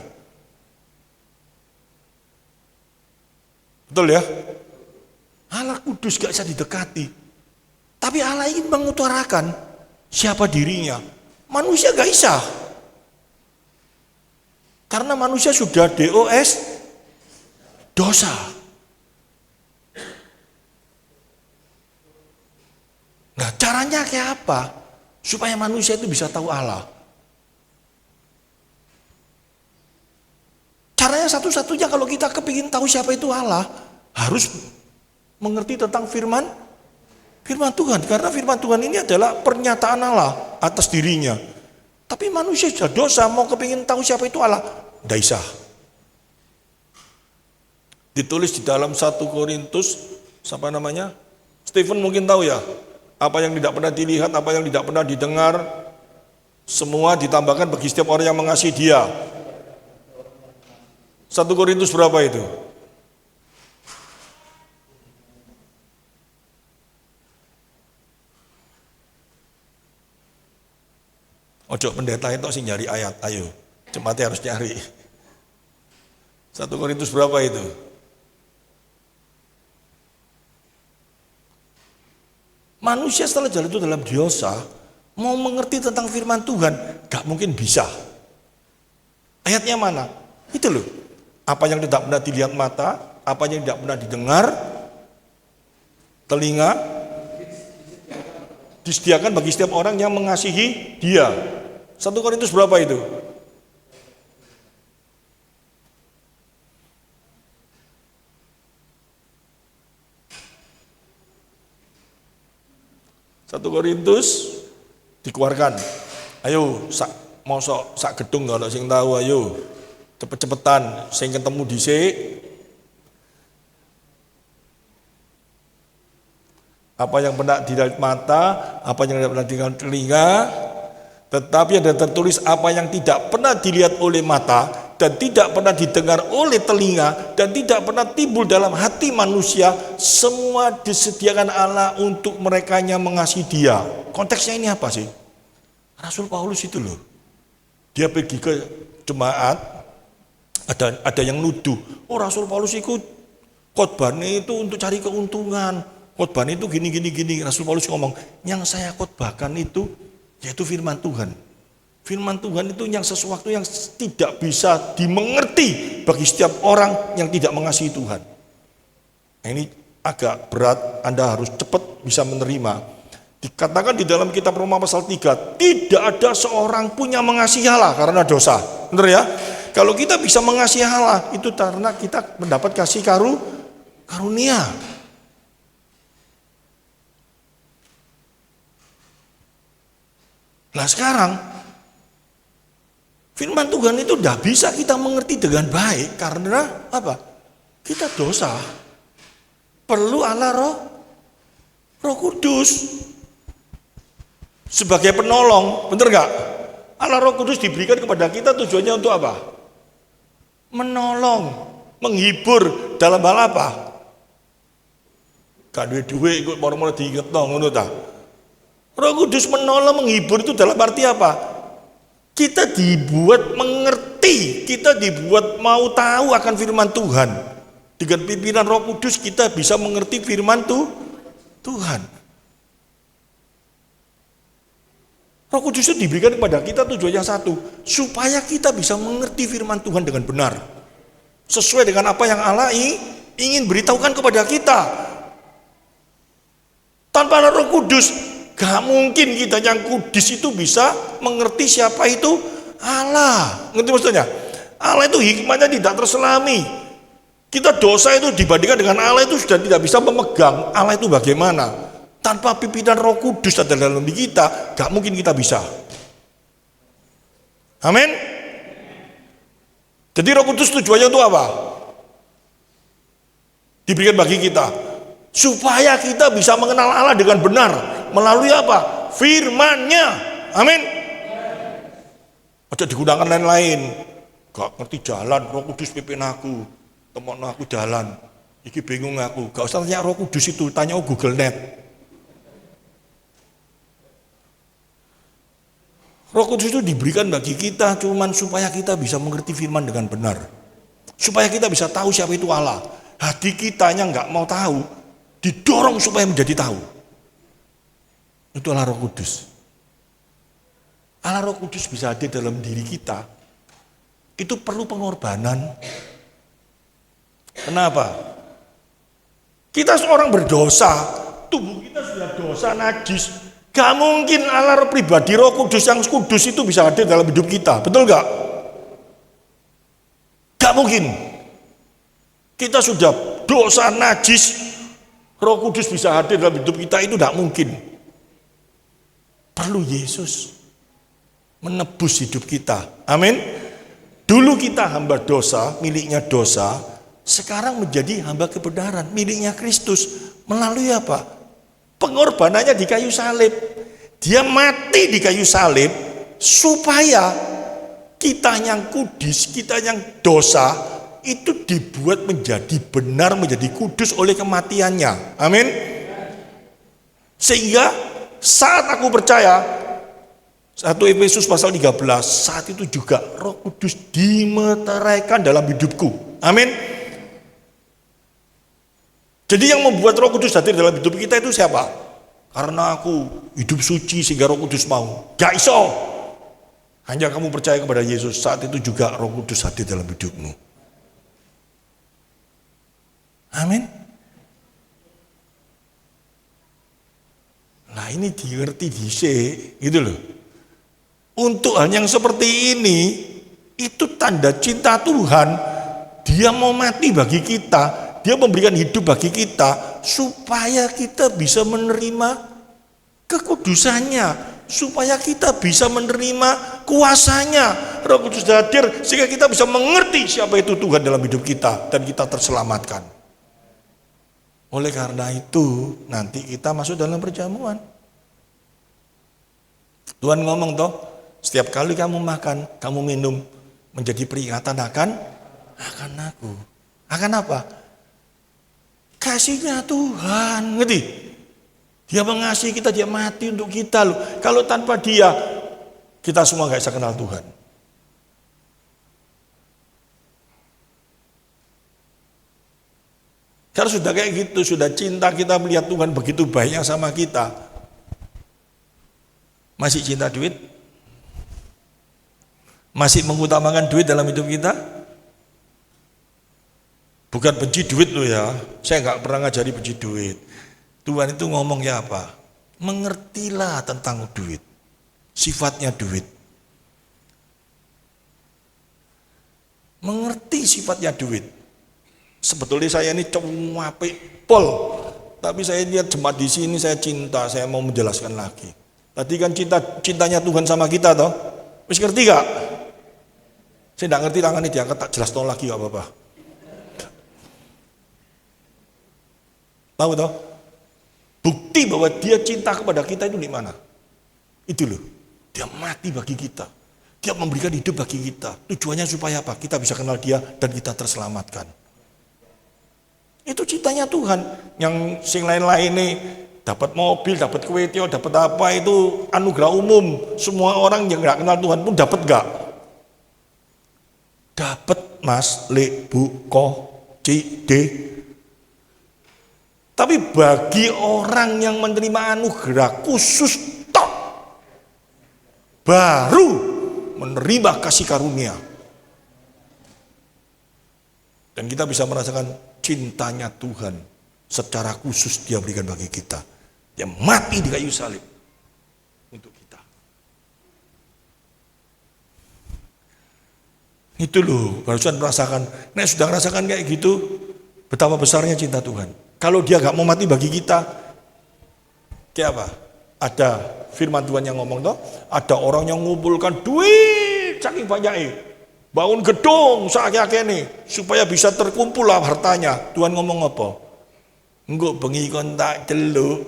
Betul ya? Allah kudus, gak bisa didekati. Tapi Allah ingin mengutarakan siapa dirinya. Manusia gak bisa. Karena manusia sudah DOS, dosa. Nah caranya kayak apa? Supaya manusia itu bisa tahu Allah. Makanya satu-satunya kalau kita kepingin tahu siapa itu Allah, harus mengerti tentang firman Tuhan. Karena firman Tuhan ini adalah pernyataan Allah atas dirinya. Tapi manusia sudah dosa, mau kepingin tahu siapa itu Allah, tidak bisa. Ditulis di dalam 1 Korintus, Stephen mungkin tahu ya, apa yang tidak pernah dilihat, apa yang tidak pernah didengar, semua ditambahkan bagi setiap orang yang mengasihi Dia. 1 Korintus berapa itu? Ojo pendeta itu sih nyari ayat, ayo. Jemaatnya harus nyari. 1 Korintus berapa itu? Manusia setelah jalan itu dalam dosa, mau mengerti tentang firman Tuhan, gak mungkin bisa. Ayatnya mana? Itu loh. Apa yang tidak pernah dilihat mata, apa yang tidak pernah didengar, telinga, disediakan bagi setiap orang yang mengasihi Dia. 1 Korintus berapa itu? Satu Korintus dikeluarkan. Ayo, sak gedung kalau sing tahu, ayo cepet-cepetan, sing ketemu dhisik. Apa yang pernah dilihat mata, apa yang tidak pernah dilihat telinga, tetapi ada tertulis apa yang tidak pernah dilihat oleh mata dan tidak pernah didengar oleh telinga dan tidak pernah timbul dalam hati manusia, semua disediakan Allah untuk mereka yang mengasihi Dia. Konteksnya ini apa sih? Rasul Paulus itu loh, dia pergi ke jemaat, ada yang nuduh, oh Rasul Paulus ikut khotbahnya itu untuk cari keuntungan, khotbahnya itu gini. Rasul Paulus ngomong, yang saya khotbahkan itu yaitu firman Tuhan. Firman Tuhan itu yang sesuatu yang tidak bisa dimengerti bagi setiap orang yang tidak mengasihi Tuhan. Nah, ini agak berat, Anda harus cepat bisa menerima. Dikatakan di dalam kitab Roma pasal 3, tidak ada seorang pun yang mengasihi Allah karena dosa. Benar ya? Kalau kita bisa mengasihi Allah, itu karena kita mendapat kasih karunia. Nah sekarang, firman Tuhan itu tidak bisa kita mengerti dengan baik karena apa? Kita dosa. Perlu Allah Roh Kudus sebagai penolong, benar gak? Allah Roh Kudus diberikan kepada kita tujuannya untuk apa? Menolong, menghibur dalam hal apa? Gak duwe ikut mau diinget ngono ta. Roh Kudus menolong, menghibur itu dalam arti apa? Kita dibuat mengerti, kita dibuat mau tahu akan firman Tuhan. Dengan pimpinan Roh Kudus kita bisa mengerti firman Tuhan. Roh Kudus itu diberikan kepada kita tujuan yang satu, supaya kita bisa mengerti firman Tuhan dengan benar. Sesuai dengan apa yang Allah ingin beritahukan kepada kita. Tanpa Roh Kudus, gak mungkin kita yang kudus itu bisa mengerti siapa itu Allah. Ngerti maksudnya? Allah itu hikmahnya tidak terselami. Kita dosa itu dibandingkan dengan Allah itu sudah tidak bisa memegang Allah itu bagaimana. Tanpa pimpinan Roh Kudus ada dalam diri kita, gak mungkin kita bisa. Amin. Jadi Roh Kudus tujuannya untuk apa? Diberikan bagi kita supaya kita bisa mengenal Allah dengan benar melalui apa? Firman-Nya. Amin. Aja digunakan lain-lain. Gak ngerti jalan, Roh Kudus pimpin aku, teman aku jalan. Iki bingung aku. Gak usah tanya Roh Kudus itu, tanya Google Net. Roh Kudus itu diberikan bagi kita cuman supaya kita bisa mengerti firman dengan benar. Supaya kita bisa tahu siapa itu Allah. Hati kitanya nggak mau tahu, didorong supaya menjadi tahu. Itu Allah Roh Kudus. Allah Roh Kudus bisa hadir dalam diri kita. Itu perlu pengorbanan. Kenapa? Kita seorang berdosa, tubuh kita sudah dosa najis. Gak mungkin Allah pribadi Roh Kudus yang kudus itu bisa hadir dalam hidup kita, betul gak? Gak mungkin. Kita sudah dosa najis, Roh Kudus bisa hadir dalam hidup kita, itu gak mungkin. Perlu Yesus menebus hidup kita. Amin. Dulu kita hamba dosa, miliknya dosa, sekarang menjadi hamba kebenaran, miliknya Kristus. Melalui apa? Pengorbanannya di kayu salib. Dia mati di kayu salib supaya kita yang kudus, kita yang dosa itu dibuat menjadi benar, menjadi kudus oleh kematiannya. Amin. Sehingga saat aku percaya, 1 Efesus pasal 13, saat itu juga Roh Kudus dimeteraikan dalam hidupku. Amin. Jadi yang membuat Roh Kudus hadir dalam hidup kita itu siapa? Karena aku hidup suci sehingga Roh Kudus mau. Gak iso. Hanya kamu percaya kepada Yesus, saat itu juga Roh Kudus hadir dalam hidupmu. Amin. Nah ini dimengerti dhisik, gitu loh. Untuk hal yang seperti ini, itu tanda cinta Tuhan. Dia mau mati bagi kita, dia memberikan hidup bagi kita, supaya kita bisa menerima kekudusannya, supaya kita bisa menerima kuasanya. Roh Kudus hadir sehingga kita bisa mengerti siapa itu Tuhan dalam hidup kita, dan kita terselamatkan. Oleh karena itu, nanti kita masuk dalam perjamuan. Tuhan ngomong toh, setiap kali kamu makan, kamu minum, menjadi peringatan akan aku. Akan apa? Kasihnya Tuhan, ngerti? Dia mengasihi kita, dia mati untuk kita loh. Kalau tanpa dia, kita semua gak bisa kenal Tuhan. Kalau sudah kayak gitu, sudah cinta kita melihat Tuhan begitu baiknya sama kita, masih cinta duit? Masih mengutamakan duit dalam hidup kita? Bukan benci duit loh ya, saya nggak pernah ngajari benci duit. Tuhan itu ngomongnya apa? Mengertilah tentang duit, sifatnya duit. Mengerti sifatnya duit. Sebetulnya saya ini cuapik pol, tapi saya lihat jemaat di sini saya cinta, saya mau menjelaskan lagi. Tadi kan cintanya Tuhan sama kita toh, wis ngerti gak? Saya tidak ngerti, tangan ini diangkat, tak jelas tolong lagi gak apa-apa. Tahu toh? Bukti bahwa dia cinta kepada kita itu di mana? Itu loh, dia mati bagi kita, dia memberikan hidup bagi kita. Tujuannya supaya apa? Kita bisa kenal dia dan kita terselamatkan. Itu cintanya Tuhan. Yang sing lain-lain nih, dapat mobil, dapat kuetio, dapat apa, itu anugerah umum. Semua orang yang nggak kenal Tuhan pun dapat nggak? Dapat mas, le, bu, ko, ci, de. Tapi bagi orang yang menerima anugerah khusus tok, baru menerima kasih karunia. Dan kita bisa merasakan cintanya Tuhan secara khusus dia berikan bagi kita. Dia mati di kayu salib untuk kita. Itu loh, barusan merasakan. Nah sudah merasakan kayak gitu, betapa besarnya cinta Tuhan. Kalau dia gak mau mati bagi kita, kayak apa? Ada firman Tuhan yang ngomong toh, ada orang yang ngumpulkan duit saking banyaknya, bangun gedung sakit nih supaya bisa terkumpul lah hartanya. Tuhan ngomong apa? Enggak bengi kon tak celuk.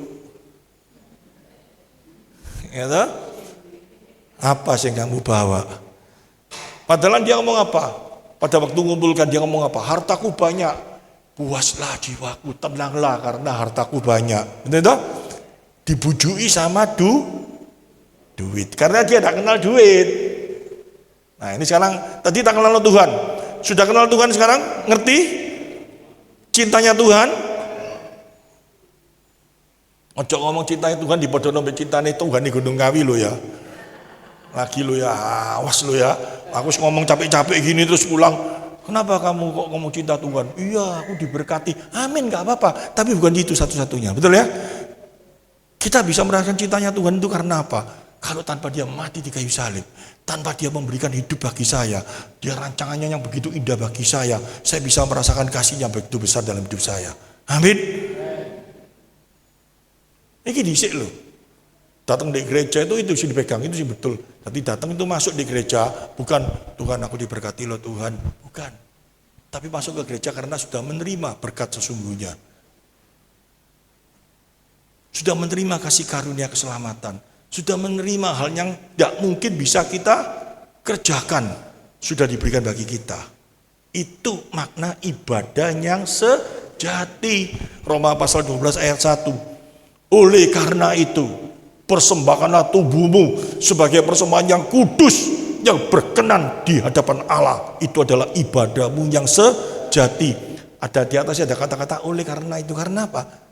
Ya toh? Apa sih yang kamu bawa? Padahal dia ngomong apa? Pada waktu ngumpulkan dia ngomong apa? Hartaku banyak. Puaslah jiwaku, tenanglah karena hartaku banyak. Betul toh? Dibujui sama duit. Karena dia tidak kenal duit. Nah ini sekarang, tadi tak kenal Tuhan. Sudah kenal Tuhan sekarang? Ngerti? Cintanya Tuhan? Ojo ngomong cintanya Tuhan di bodoh nombek cintanya Tuhan di Gunung Kawi lo ya. Lagi lo ya, awas lo ya. Aku ngomong capek-capek gini terus pulang. Kenapa kamu kok ngomong cinta Tuhan? Iya aku diberkati, amin gak apa-apa. Tapi bukan itu satu-satunya, betul ya? Kita bisa merasakan cintanya Tuhan itu karena apa? Kalau tanpa dia mati di kayu salib, tanpa dia memberikan hidup bagi saya, dia rancangannya yang begitu indah bagi saya bisa merasakan kasih yang begitu besar dalam hidup saya. Amin. Ini dhisik loh. Datang di gereja itu sih dipegang, itu sih betul. Tapi datang itu masuk di gereja, bukan Tuhan aku diberkati loh Tuhan, bukan. Tapi masuk ke gereja karena sudah menerima berkat sesungguhnya. Sudah menerima kasih karunia keselamatan. Sudah menerima hal yang tidak mungkin bisa kita kerjakan. Sudah diberikan bagi kita. Itu makna ibadah yang sejati. Roma pasal 12 ayat 1. Oleh karena itu, persembahkanlah tubuhmu sebagai persembahan yang kudus, yang berkenan di hadapan Allah. Itu adalah ibadahmu yang sejati. Ada di atasnya ada kata-kata oleh karena itu. Karena apa?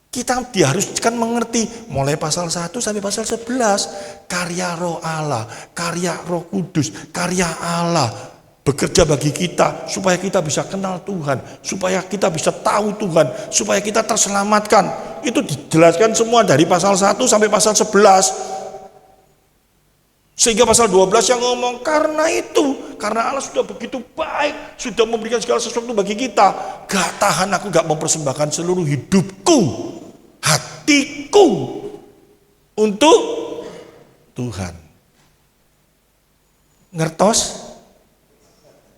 Kita diharuskan mengerti mulai pasal 1 sampai pasal 11. Karya roh Allah, karya roh kudus, karya Allah bekerja bagi kita supaya kita bisa kenal Tuhan, supaya kita bisa tahu Tuhan, supaya kita terselamatkan. Itu dijelaskan semua dari pasal 1 sampai pasal 11. Sehingga pasal 12 yang ngomong karena itu, karena Allah sudah begitu baik, sudah memberikan segala sesuatu bagi kita. Gak tahan aku gak mempersembahkan seluruh hidupku, hatiku untuk Tuhan. Ngertos?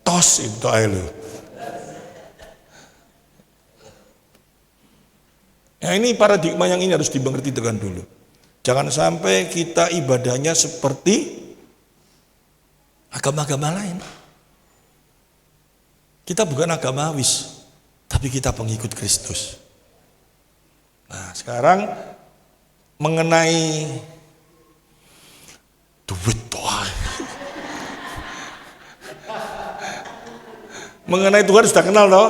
Tos itu ayo. Nah ini paradigma yang ini harus dimengerti dengan dulu. Jangan sampai kita ibadahnya seperti agama-agama lain. Kita bukan agamawis, tapi kita pengikut Kristus. Nah sekarang mengenai duit toh. Mengenai Tuhan sudah kenal toh?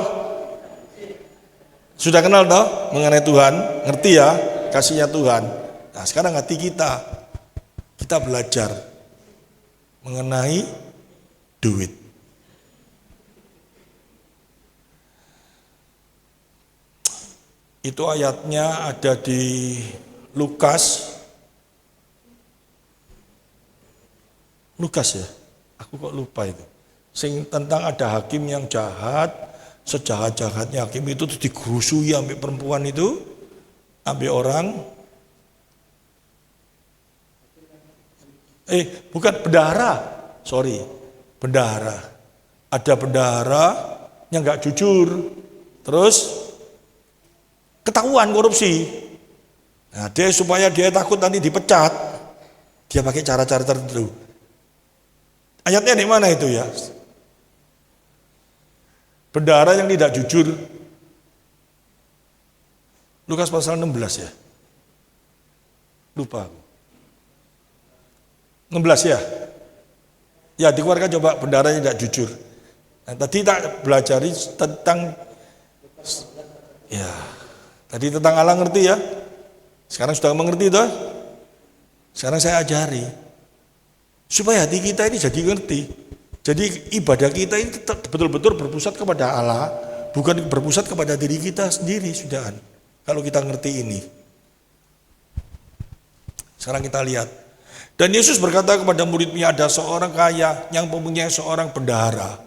Sudah kenal toh mengenai Tuhan? Ngerti ya kasihnya Tuhan. Nah sekarang hati kita belajar mengenai duit. Itu ayatnya ada di Lukas ya, aku kok lupa itu. Sing tentang ada hakim yang jahat, sejahat-jahatnya hakim itu terus digerusui sampai perempuan itu, sampai orang. Bukan bendahara, bendahara. Ada bendahara yang nggak jujur, terus ketahuan korupsi. Nah, supaya dia takut nanti dipecat, dia pakai cara-cara tertentu. Ayatnya di mana itu ya? Bendahara yang tidak jujur. Lukas pasal 16 ya. Lupa. 16 ya. Ya dikeluarkan coba bendahara yang tidak jujur. Nah, tadi tak belajari tentang ya. Tadi tentang Allah ngerti ya. Sekarang sudah mengerti toh? Sekarang saya ajari. Supaya hati kita ini jadi ngerti. Jadi ibadah kita ini betul-betul berpusat kepada Allah, bukan berpusat kepada diri kita sendiri, sudahan. Kalau kita ngerti ini. Sekarang kita lihat. Dan Yesus berkata kepada murid-Nya, ada seorang kaya yang mempunyai seorang bendahara.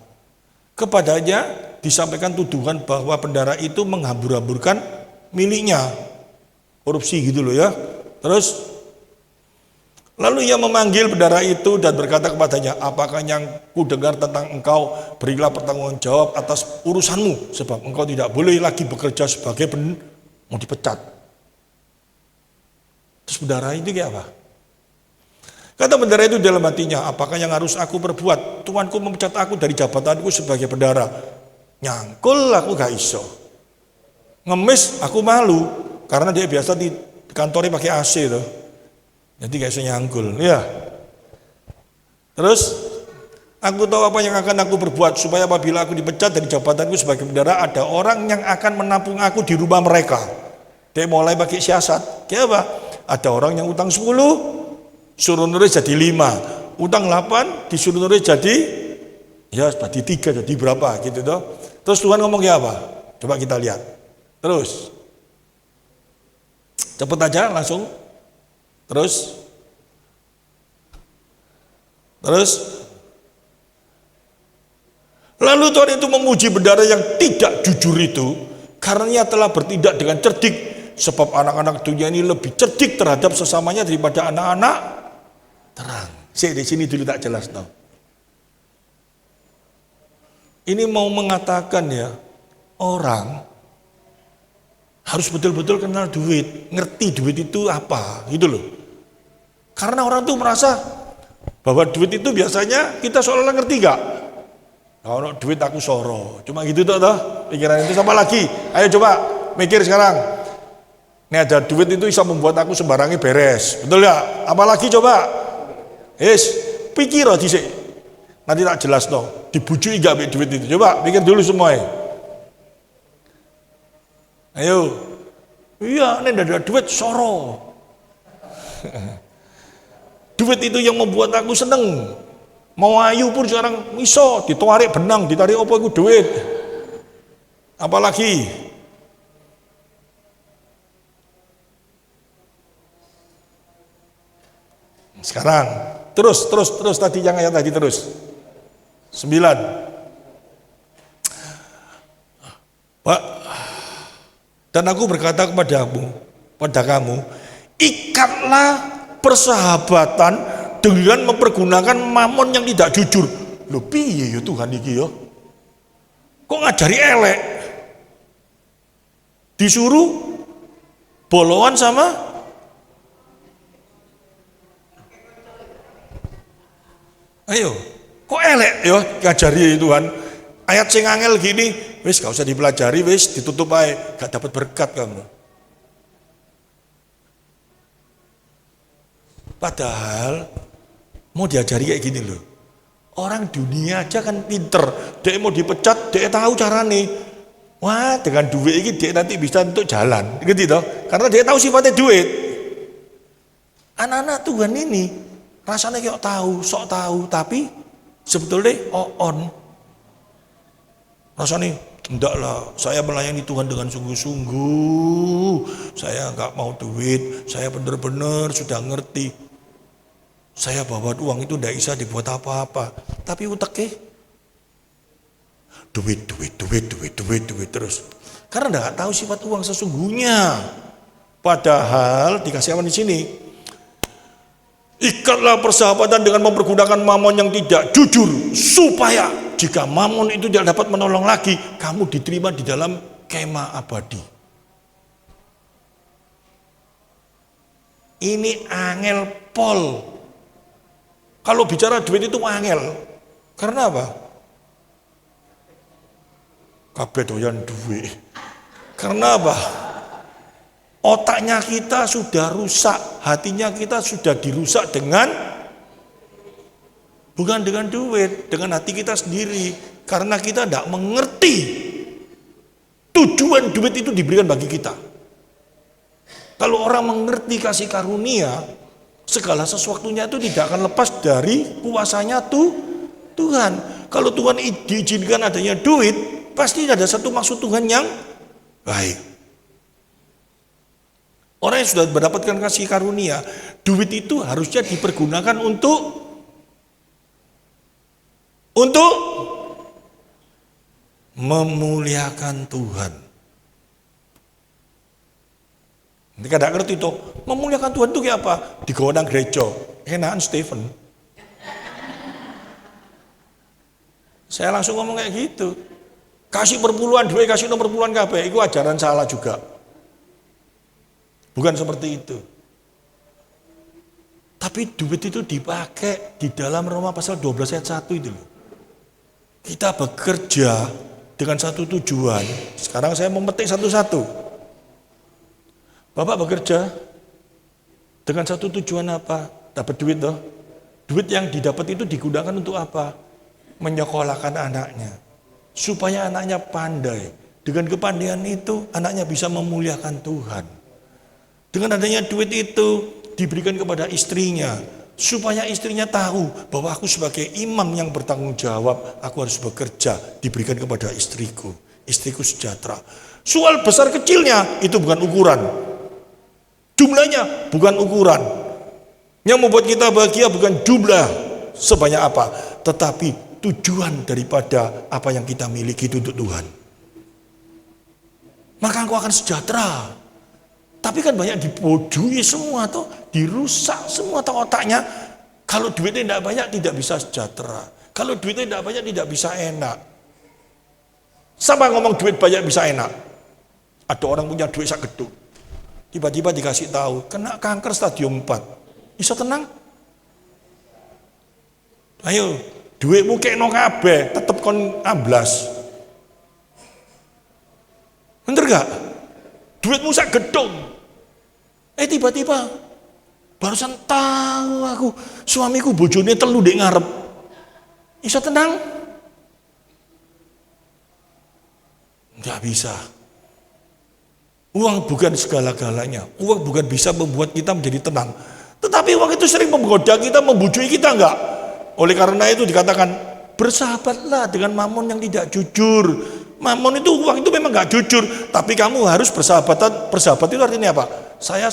Kepadanya disampaikan tuduhan bahwa bendahara itu menghambur-hamburkan miliknya. Korupsi gitu loh ya. Terus lalu ia memanggil bendahara itu dan berkata kepadanya, apakah yang ku dengar tentang engkau, berilah pertanggung jawab atas urusanmu, sebab engkau tidak boleh lagi bekerja sebagai mau dipecat. Terus bendahara itu kayak apa? Kata bendahara itu dalam hatinya, apakah yang harus aku perbuat? Tuanku memecat aku dari jabatanku sebagai bendahara. Nyangkul aku gak iso. Ngemis aku malu, karena dia biasa di kantornya pakai AC tuh. Jadi gak bisa nyangkul, ya. Terus aku tahu apa yang akan aku perbuat supaya apabila aku dipecat dari jabatanku sebagai bendahara, ada orang yang akan menampung aku di rumah mereka. Dia mulai pakai siasat. Kayak apa? Ada orang yang utang 10, suruh nulis jadi 5. Utang 8, disuruh nulis jadi ya jadi 3, jadi berapa gitu toh. Terus Tuhan ngomongnya apa? Coba kita lihat. Terus cepet aja langsung. Terus Terus lalu Tuhan itu memuji bendahara yang tidak jujur itu karena ia telah bertindak dengan cerdik, sebab anak-anak dunia ini lebih cerdik terhadap sesamanya daripada anak-anak terang. Di sini dulu tak jelas no. Ini mau mengatakan ya, orang harus betul-betul kenal duit, ngerti duit itu apa, gitu loh. Karena orang tuh merasa bahwa duit itu biasanya kita seolah-olah ngerti gak? Kalau duit aku soro, cuma gitu toh pikiran itu. Sama lagi, ayo coba mikir sekarang. Ini ada duit itu bisa membuat aku sembarangi beres, betul ya? Apalagi coba, pikir loh disik. Nanti tak jelas toh, dibujui gak duit itu? Coba pikir dulu semuanya. Ayo, iya ini ada duit soro. Duit itu yang membuat aku seneng. Mau ayu pun sekarang iso ditarik benang, ditarik apa itu duit. Apalagi sekarang terus tadi yang ayat tadi terus 9. Pak, dan aku berkata pada kamu, ikatlah persahabatan dengan mempergunakan mamon yang tidak jujur. Loh piye ya Tuhan iki ya? Kok ngajari elek? Disuruh boloan sama ayo, kok elek ya ngajari Tuhan? Ayat sing angel gini, wis gak usah dipelajari, wis ditutup aja, gak dapat berkat kamu. Padahal mau diajari kayak gini loh. Orang dunia aja kan pinter. Dia mau dipecat, dia tahu caranya. Wah, dengan duit ini dia nanti bisa untuk jalan. Gitu toh. Karena dia tahu sifatnya duit. Anak-anak Tuhan ini rasanya kayak tahu, sok tahu, tapi sebetulnya on. Rasanya enggak lah, saya melayani Tuhan dengan sungguh-sungguh. Saya enggak mau duit, saya benar-benar sudah ngerti. Saya bawa uang itu tidak bisa dibuat apa-apa. Tapi uteknya duit terus. Karena tidak tahu sifat uang sesungguhnya. Padahal dikasih apa di sini? Ikatlah persahabatan dengan mempergunakan mamon yang tidak jujur, supaya jika mamon itu tidak dapat menolong lagi, kamu diterima di dalam kemah abadi. Ini angel pol. Kalau bicara duit itu angel. Karena apa? Kabeh doyan duit. Karena apa? Otaknya kita sudah rusak, hatinya kita sudah dirusak bukan dengan duit, dengan hati kita sendiri. Karena kita tidak mengerti tujuan duit itu diberikan bagi kita. Kalau orang mengerti kasih karunia, segala sesuatunya itu tidak akan lepas dari kuasanya Tuhan. Kalau Tuhan diizinkan adanya duit, pasti ada satu maksud Tuhan yang baik. Orang yang sudah mendapatkan kasih karunia, duit itu harusnya dipergunakan untuk memuliakan Tuhan. Nanti kadang ngerti tuh, memuliakan Tuhan itu kayak apa? Di gondang gereja, enakan Stephen. Saya langsung ngomong kayak gitu. Kasih perpuluhan duit, kasih nomor perpuluhan kabeh, itu ajaran salah juga. Bukan seperti itu. Tapi duit itu dipakai di dalam Roma pasal 12 ayat 1 itu loh. Kita bekerja dengan satu tujuan. Sekarang saya memetik satu-satu. Bapak bekerja dengan satu tujuan apa? Dapat duit toh. Duit yang didapat itu digunakan untuk apa? Menyekolahkan anaknya. Supaya anaknya pandai. Dengan kepandaian itu anaknya bisa memuliakan Tuhan. Dengan adanya duit itu diberikan kepada istrinya. Supaya istrinya tahu bahwa aku sebagai imam yang bertanggung jawab, aku harus bekerja, diberikan kepada istriku. Istriku sejahtera. Soal besar kecilnya itu bukan ukuran. Jumlahnya bukan ukuran. Yang membuat kita bahagia bukan jumlah, sebanyak apa, tetapi tujuan daripada apa yang kita miliki itu untuk Tuhan. Maka engkau akan sejahtera. Tapi kan banyak dibojui semua tuh, dirusak semua tuh otaknya. Kalau duitnya tidak banyak tidak bisa sejahtera. Kalau duitnya tidak banyak tidak bisa enak. Siapa ngomong duit banyak bisa enak? Ada orang punya duit sak gedung. Tiba-tiba dikasih tahu kena kanker stadium 4. Bisa tenang? Ayo, duitmu kekno kabeh, tetep kon amblas. Bener gak? Duitmu sak gedung. Tiba-tiba barusan tahu aku suamiku bojone telu ndek ngarep. Iso tenang? Enggak bisa. Uang bukan segala-galanya. Uang bukan bisa membuat kita menjadi tenang. Tetapi uang itu sering menggoda kita, membujui kita enggak? Oleh karena itu dikatakan bersahabatlah dengan mamon yang tidak jujur. Mamon itu uang itu memang enggak jujur, tapi kamu harus bersahabatan. Bersahabat itu artinya apa? Saya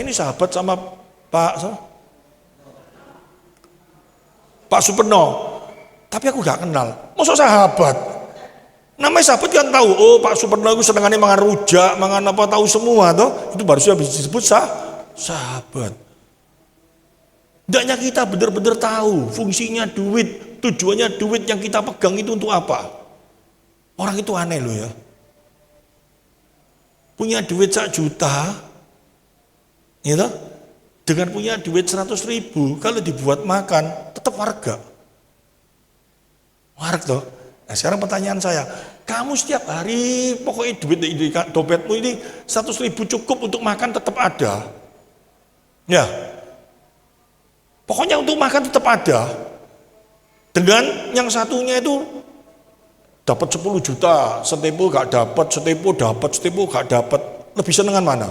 ini sahabat sama Pak Superno, tapi aku gak kenal. Masuk sahabat? Namanya sahabat kan tahu. Oh, Pak Superno itu senengannya mangan rujak, mangan apa tahu semua toh. Itu baru sudah disebut sahabat. Hendaknya kita benar-benar tahu fungsinya duit, tujuannya duit yang kita pegang itu untuk apa. Orang itu aneh loh ya. Punya duit 1 juta, gitu, dengan punya duit 100.000, kalau dibuat makan tetap warga. Toh. Nah sekarang pertanyaan saya, kamu setiap hari pokoknya duit di dompetmu ini 100.000 cukup untuk makan tetap ada. Ya. Pokoknya untuk makan tetap ada. Dengan yang satunya itu dapat 10 juta, setempo gak dapat, setempo gak dapat. Lebih senengan mana?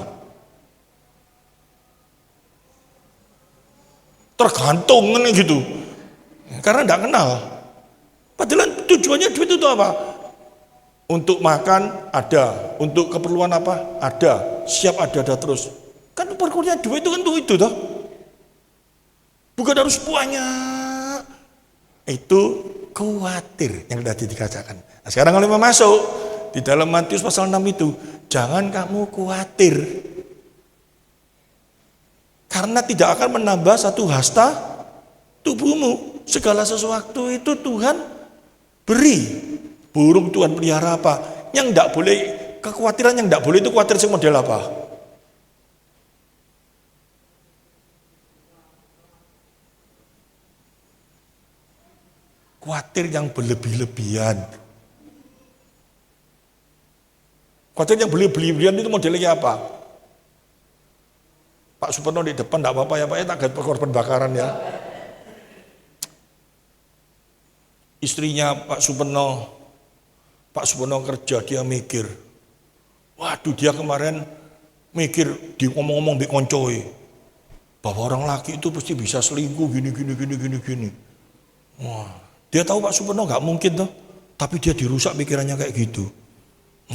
Tergantung kan gitu. Karena enggak kenal. Padahal tujuannya duit itu apa? Untuk makan ada, untuk keperluan apa? Ada, siap ada terus. Kan perkuliahan duit itu kan untuk itu toh. Bukan harus banyak. Itu khawatir yang tadi dikatakan. Nah, sekarang kalau mau masuk di dalam Matius pasal 6 itu, jangan kamu khawatir. Karena tidak akan menambah satu hasta tubuhmu. Segala sesuatu itu Tuhan beri. Burung Tuhan pelihara apa? Yang tidak boleh, kekhawatiran yang tidak boleh itu khawatir sing model apa? Khawatir yang berlebih-lebihan. Khawatir yang berlebih-lebihan itu modelnya apa? Pak Superno di depan enggak apa-apa ya Pak, tak ganti korban bakaran ya. Istrinya Pak Superno kerja, dia mikir. Waduh, dia kemarin mikir, di ngomong-ngomong di koncoy, bahwa orang laki itu pasti bisa selingkuh gini. Wah, dia tahu Pak Superno enggak mungkin tuh, tapi dia dirusak pikirannya kayak gitu.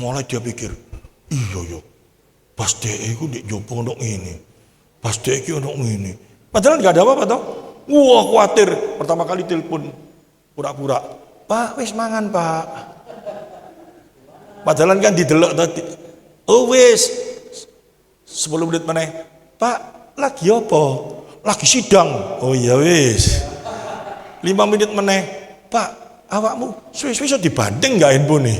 Mulai dia pikir, iya, pas dia itu di jopo untuk ini. Pas dek ono ngene. Padahal enggak ada apa-apa toh. Wah, khawatir. Pertama kali telepon pura-pura. Pak, wis mangan, Pak. Padahal kan didelok tadi. Oh wis. 10 menit meneh. Pak, lagi apa? Lagi sidang. Oh iya wis. 5 menit meneh. Pak, awakmu suwe-suwe dibanding enggak handphone nih?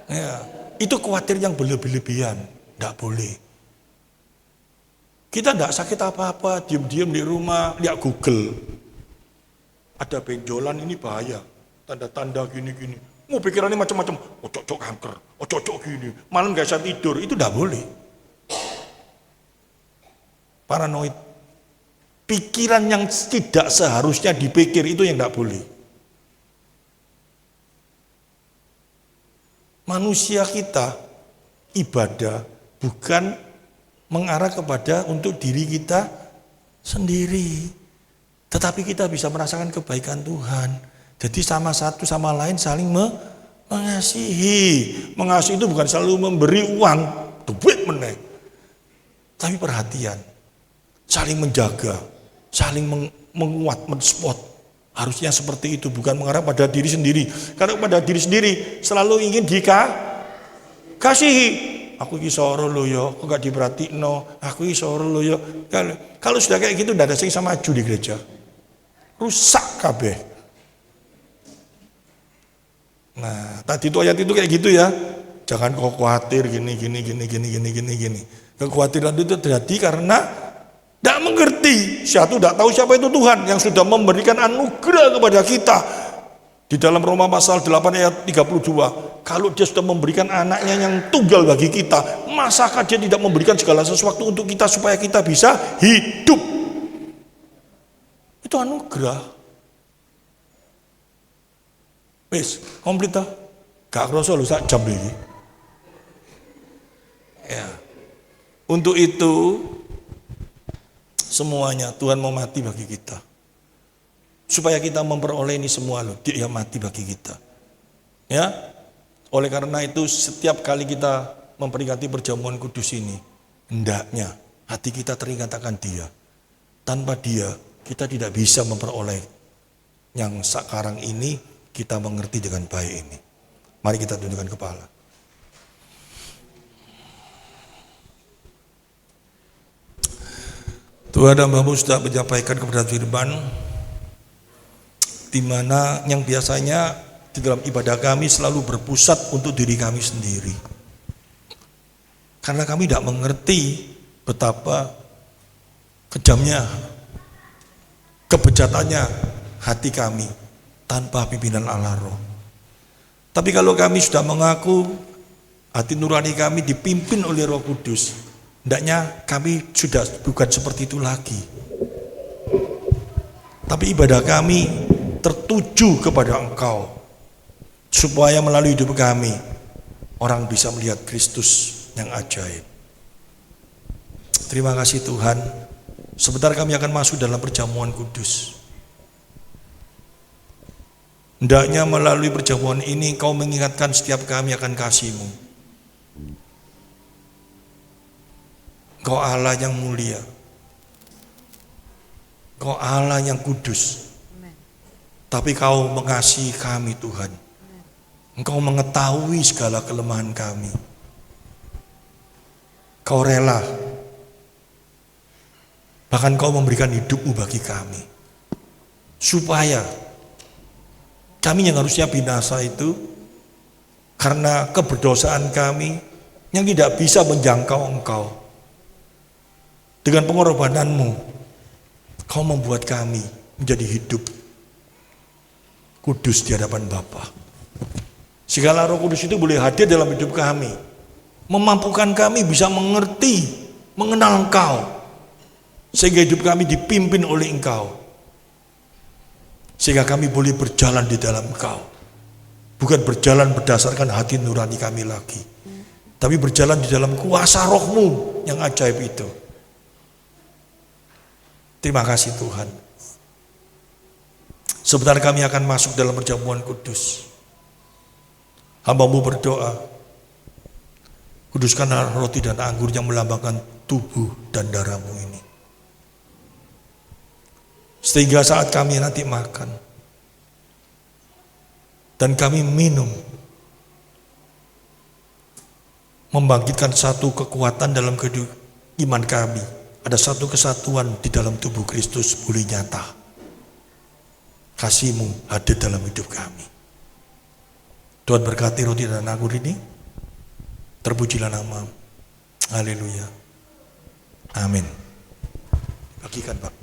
Ya, itu khawatir yang berlebih-lebihan. Tidak boleh. Kita tidak sakit apa-apa, diam-diam di rumah, lihat Google. Ada benjolan ini bahaya, tanda-tanda gini-gini. Mau pikirannya macam-macam, cocok kanker, cocok gini, malam gak bisa tidur, itu tidak boleh. Paranoid. Pikiran yang tidak seharusnya dipikir itu yang tidak boleh. Manusia kita ibadah bukan mengarah kepada untuk diri kita sendiri, tetapi kita bisa merasakan kebaikan Tuhan. Jadi sama satu sama lain saling mengasihi. Mengasihi itu bukan selalu memberi uang, duit meneh, tapi perhatian. saling menjaga, saling menguat, mensupport. Harusnya seperti itu, bukan mengarah pada diri sendiri. Karena pada diri sendiri selalu ingin dikasihi. Aku iki soro lo yo, kok gak diperhatikno. Aku iki soro lo yo. Kalau sudah kayak gitu, ndak ada sing sama maju di gereja. Rusak kabeh. Nah, tadi itu ayat itu kayak gitu ya. Jangan kau khawatir gini. Kekhawatiran itu terjadi karena tidak mengerti. Satu tidak tahu siapa itu Tuhan yang sudah memberikan anugerah kepada kita. Di dalam Roma pasal 8 ayat 32, kalau dia sudah memberikan anaknya yang tunggal bagi kita, masakah dia tidak memberikan segala sesuatu untuk kita supaya kita bisa hidup? Itu anugerah. Wis, komplit ta? Gak kerasa lho sak jam iki. Ya. Untuk itu semuanya Tuhan mau mati bagi kita. Supaya kita memperoleh ini semua loh, dia mati bagi kita. Ya. Oleh karena itu setiap kali kita memperingati perjamuan kudus ini, hendaknya hati kita teringat akan dia. Tanpa dia, kita tidak bisa memperoleh yang sekarang ini kita mengerti dengan baik ini. Mari kita tundukkan kepala. Tuhan hamba-Mu sudah menyampaikan kepada firman, di mana yang biasanya di dalam ibadah kami selalu berpusat untuk diri kami sendiri. Karena kami tidak mengerti betapa kejamnya, kebejatannya hati kami tanpa pimpinan Allah Roh. Tapi kalau kami sudah mengaku hati nurani kami dipimpin oleh Roh Kudus, hendaknya kami sudah bukan seperti itu lagi. Tapi ibadah kami tertuju kepada Engkau, supaya melalui hidup kami orang bisa melihat Kristus yang ajaib. Terima kasih Tuhan. Sebentar kami akan masuk dalam perjamuan kudus. Hendaknya melalui perjamuan ini Engkau mengingatkan setiap kami akan kasih-Mu. Engkau Allah yang mulia, Engkau Allah yang kudus. Tapi Kau mengasihi kami Tuhan. Engkau mengetahui segala kelemahan kami. Kau rela. Bahkan Kau memberikan hidup-Mu bagi kami. Supaya kami yang harusnya binasa itu, karena keberdosaan kami yang tidak bisa menjangkau Engkau. Dengan pengorbanan-Mu, Kau membuat kami menjadi hidup kudus di hadapan Bapa. Segala Roh Kudus itu boleh hadir dalam hidup kami, memampukan kami bisa mengerti, mengenal Engkau, sehingga hidup kami dipimpin oleh Engkau, sehingga kami boleh berjalan di dalam Engkau, bukan berjalan berdasarkan hati nurani kami lagi, tapi berjalan di dalam kuasa Roh-Mu yang ajaib itu. Terima kasih Tuhan. Sebentar kami akan masuk dalam perjamuan kudus. Hamba-Mu berdoa, kuduskanlah roti dan anggur yang melambangkan tubuh dan darah-Mu ini. Sehingga saat kami nanti makan dan kami minum, membangkitkan satu kekuatan dalam kehidupan iman kami. Ada satu kesatuan di dalam tubuh Kristus boleh nyata. Kasih-Mu hadir dalam hidup kami. Tuhan berkati roti dan anggur ini. Terpujilah nama-Mu. Haleluya. Amin. Bagikan Pak.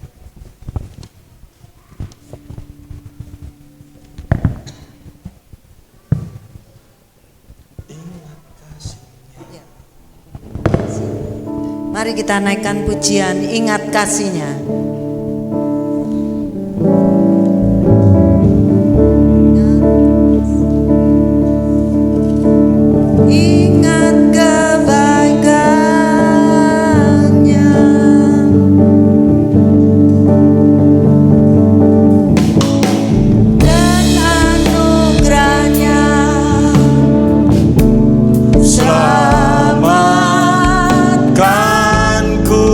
Mari kita naikkan pujian, ingat kasih-Nya. Ingat kebaikan-Nya dan anugerah-Nya. Selamatkanku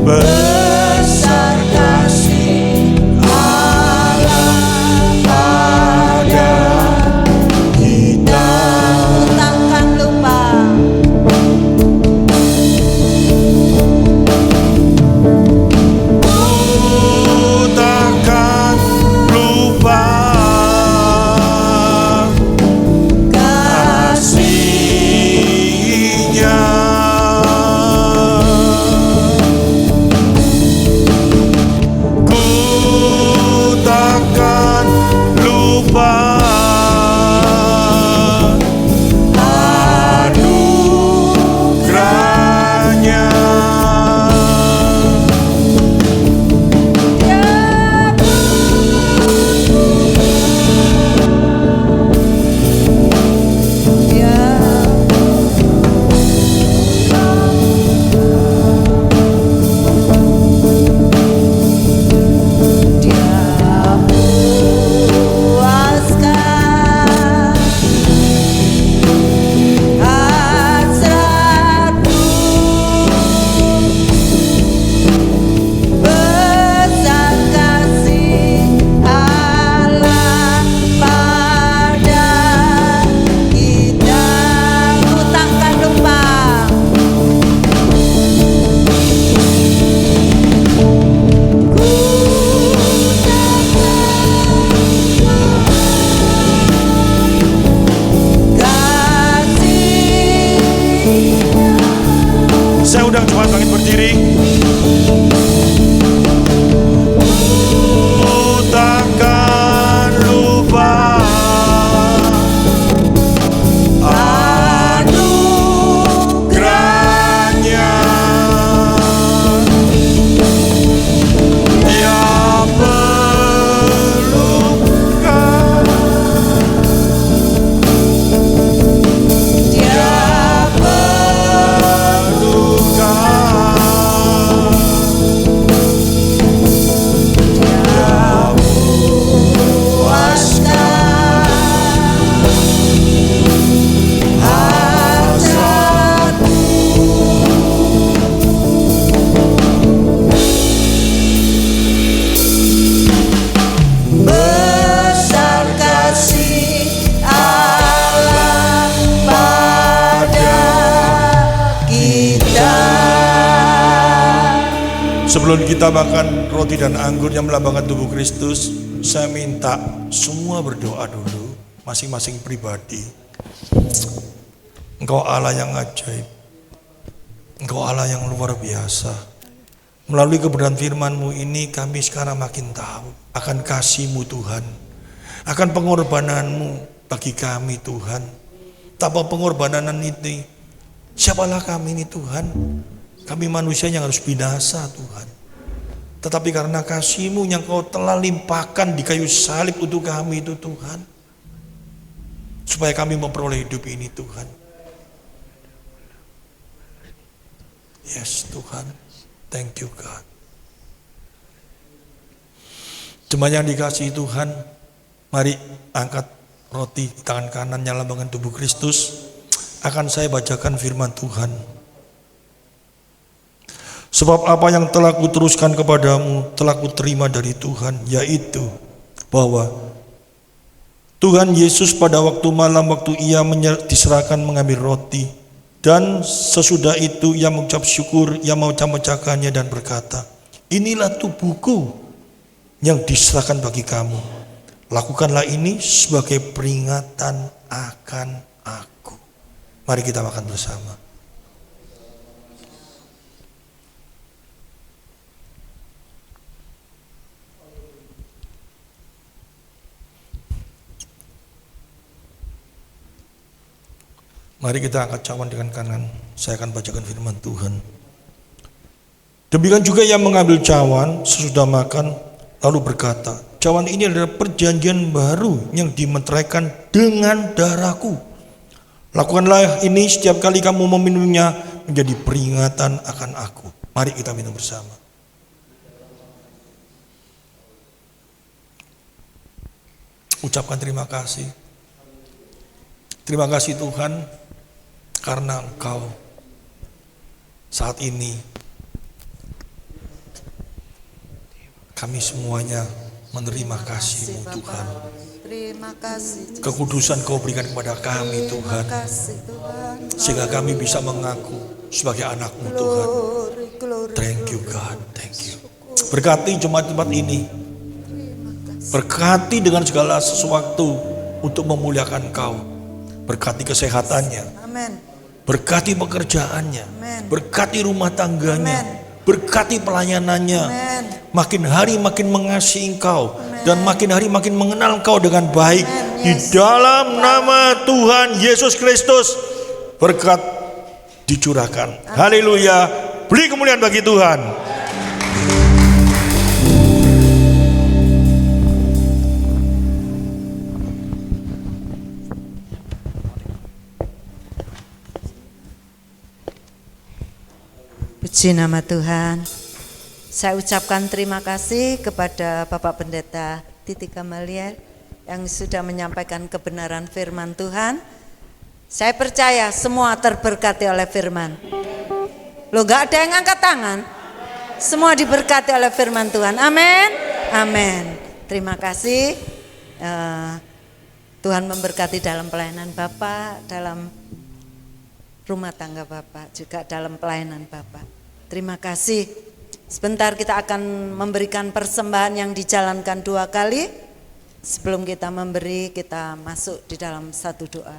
besar kasih Allah pada kita. Takkan lupa. Ku takkan lupa kasih-Nya. Ku takkan lupa anugerah-Nya. Saya undang jemaat bangkit berdiri. Ku takkan lupa anugerah-Nya. Dia perlukan, Dia besar kasih Allah pada kita. Sebelum kita makan roti dan anggur yang melambangkan tubuh Kristus, saya minta semua berdoa dulu, masing-masing pribadi. Engkau Allah yang ajaib, Engkau Allah yang luar biasa. Melalui kebenaran firman-Mu ini kami sekarang makin tahu akan kasih-Mu Tuhan, akan pengorbanan-Mu bagi kami Tuhan. Tanpa pengorbanan ini, siapalah kami ini Tuhan? Kami manusia yang harus binasa Tuhan. Tetapi karena kasih-Mu yang Kau telah limpahkan di kayu salib untuk kami itu Tuhan, supaya kami memperoleh hidup ini Tuhan. Yes Tuhan, thank you God. Jemaat yang dikasihi Tuhan, mari angkat roti di tangan kanan yang lambangkan tubuh Kristus. Akan saya bacakan firman Tuhan. Sebab apa yang telah kuteruskan kepadamu telah kuterima dari Tuhan, yaitu bahwa Tuhan Yesus pada waktu malam, waktu Ia diserahkan mengambil roti, dan sesudah itu Ia mengucap syukur, Ia memecah-mecahkannya dan berkata, inilah tubuhku yang diserahkan bagi kamu. Lakukanlah ini sebagai peringatan akan aku. Mari kita makan bersama. Mari kita angkat cawan dengan kanan. Saya akan bacakan firman Tuhan. Demikian juga Ia mengambil cawan sesudah makan, lalu berkata, cawan ini adalah perjanjian baru yang dimeteraikan dengan darahku. Lakukanlah ini setiap kali kamu meminumnya menjadi peringatan akan aku. Mari kita minum bersama. Ucapkan terima kasih. Terima kasih Tuhan, karena Engkau saat ini Kami semuanya menerima kasih-Mu Tuhan. Terima kasih. Kekudusan Kau berikan kepada kami Tuhan, Terima kasih Tuhan. sehingga kami bisa mengaku sebagai anak-Mu Tuhan. Glory, glory. Thank you God, thank you. Berkati jemaat-jemaat ini, berkati dengan segala sesuatu untuk memuliakan Kau. Berkati kesehatannya, Amin. berkati pekerjaannya, Amin. berkati rumah tangganya, Amin. berkati pelayanannya. Amin. Makin hari makin mengasihi Engkau dan makin hari makin mengenal Engkau dengan baik. Di dalam nama Tuhan Yesus Kristus berkat dicurahkan. Haleluya. Beri kemuliaan bagi Tuhan. Puji nama Tuhan. Saya ucapkan terima kasih kepada Bapak Pendeta Titi Gamaliel yang sudah menyampaikan kebenaran firman Tuhan. Saya percaya semua terberkati oleh firman. Loh, gak ada yang angkat tangan. Semua diberkati oleh firman Tuhan. Amin. Amin. Terima kasih. Tuhan memberkati dalam pelayanan Bapak, dalam rumah tangga Bapak, juga dalam pelayanan Bapak. Terima kasih. Sebentar kita akan memberikan persembahan yang dijalankan 2 kali. Sebelum kita memberi, kita masuk di dalam satu doa.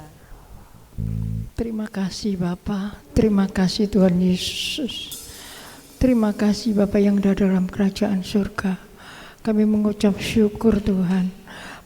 Terima kasih Bapa, terima kasih Tuhan Yesus. Terima kasih Bapa yang ada dalam kerajaan surga. Kami mengucap syukur Tuhan.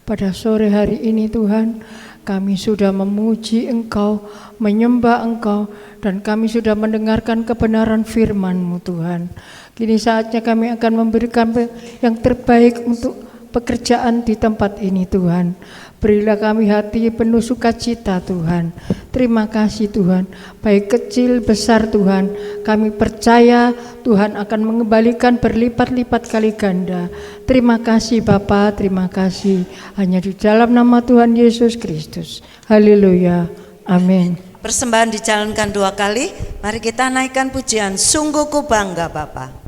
Pada sore hari ini Tuhan, kami sudah memuji Engkau, menyembah Engkau, dan kami sudah mendengarkan kebenaran firman-Mu Tuhan. Kini saatnya kami akan memberikan yang terbaik untuk pekerjaan di tempat ini Tuhan. Berilah kami hati penuh sukacita Tuhan. Terima kasih Tuhan, baik kecil besar Tuhan. Kami percaya Tuhan akan mengembalikan berlipat-lipat kali ganda. Terima kasih Bapa, terima kasih. Hanya di dalam nama Tuhan Yesus Kristus. Haleluya. Amin. Persembahan dijalankan 2 kali. Mari kita naikkan pujian. Sungguh ku bangga Bapa.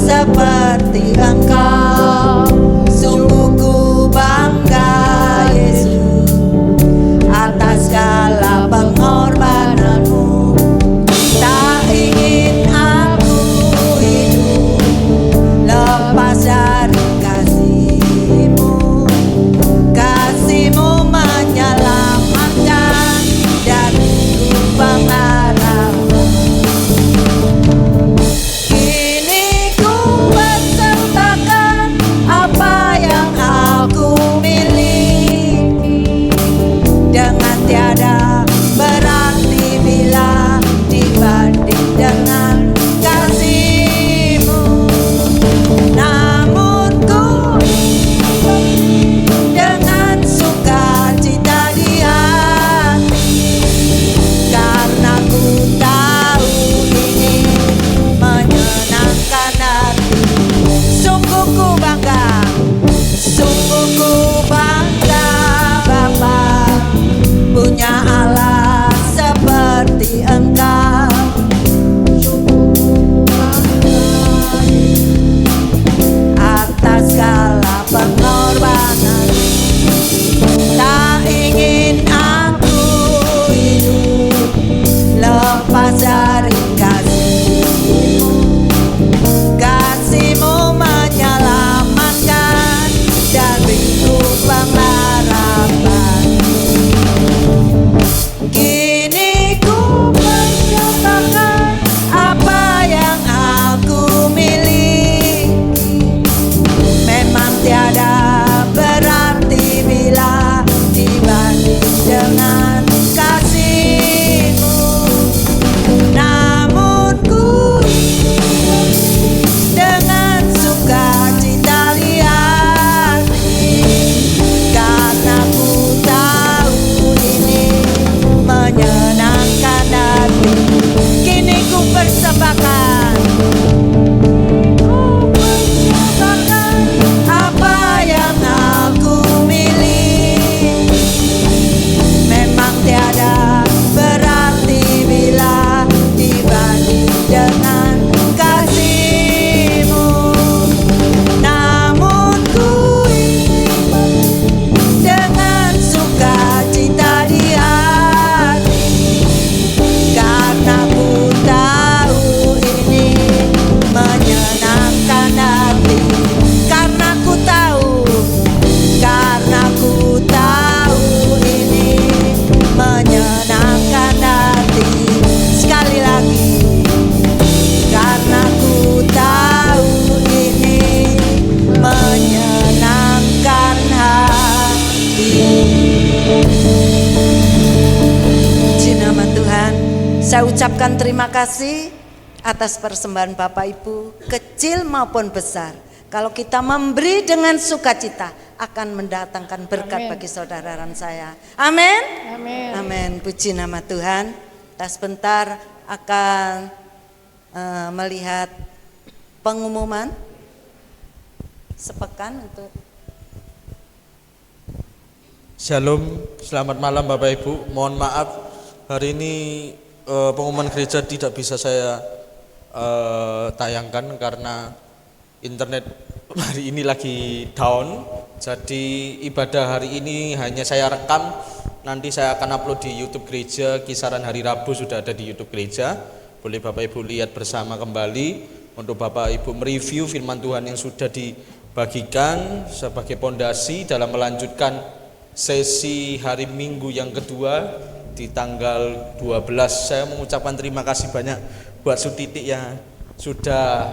Seperti Engkau, sungguh ku bangga Yesus atas segala pengorbananmu. Tak ingin aku Saya ucapkan terima kasih atas persembahan Bapak Ibu, kecil maupun besar. Kalau kita memberi dengan sukacita, akan mendatangkan berkat Amin. bagi saudara saya. Amin. Amin. Amin. Puji nama Tuhan. Kita sebentar akan melihat pengumuman sepekan untuk Shalom, selamat malam Bapak Ibu. Mohon maaf hari ini pengumuman gereja tidak bisa saya tayangkan karena internet hari ini lagi down. Jadi ibadah hari ini hanya saya rekam. Nanti saya akan upload di YouTube gereja. Kisaran hari Rabu sudah ada di YouTube gereja. Boleh Bapak Ibu lihat bersama kembali untuk Bapak Ibu mereview firman Tuhan yang sudah dibagikan sebagai pondasi dalam melanjutkan sesi hari Minggu yang kedua di tanggal 12. Saya mengucapkan terima kasih banyak buat Sutitik yang sudah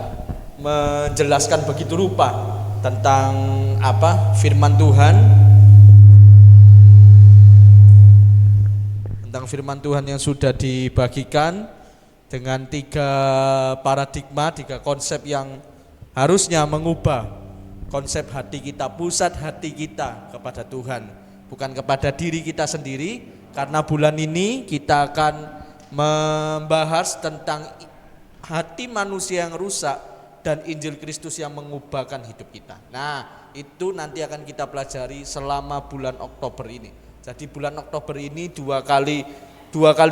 menjelaskan begitu rupa tentang firman Tuhan yang sudah dibagikan dengan 3 paradigma, 3 konsep yang harusnya mengubah konsep hati kita, pusat hati kita kepada Tuhan, bukan kepada diri kita sendiri. Karena bulan ini kita akan membahas tentang hati manusia yang rusak dan Injil Kristus yang mengubahkan hidup kita. Nah, itu nanti akan kita pelajari selama bulan Oktober ini. Jadi bulan Oktober ini dua kali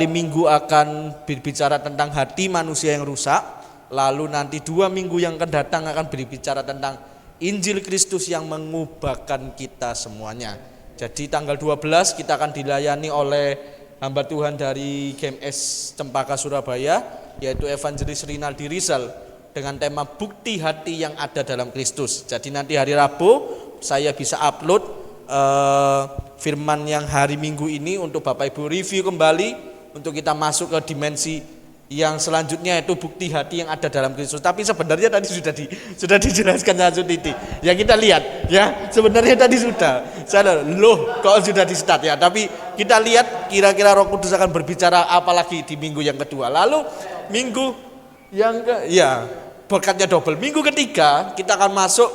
minggu akan berbicara tentang hati manusia yang rusak. Lalu nanti 2 minggu yang akan datang akan berbicara tentang Injil Kristus yang mengubahkan kita semuanya. Jadi tanggal 12 kita akan dilayani oleh hamba Tuhan dari GMS Cempaka Surabaya, yaitu Evangelis Rinaldi Rizal, dengan tema bukti hati yang ada dalam Kristus. Jadi nanti hari Rabu saya bisa upload firman yang hari Minggu ini untuk Bapak Ibu review kembali, untuk kita masuk ke dimensi yang selanjutnya, yaitu bukti hati yang ada dalam Kristus. Tapi sebenarnya tadi sudah dijelaskan satu titik. Ya kita lihat ya, sebenarnya tadi sudah. Saya kok sudah di start ya. Tapi kita lihat kira-kira Roh Kudus akan berbicara apa lagi di minggu yang kedua. Lalu minggu yang berkatnya double. Minggu ketiga kita akan masuk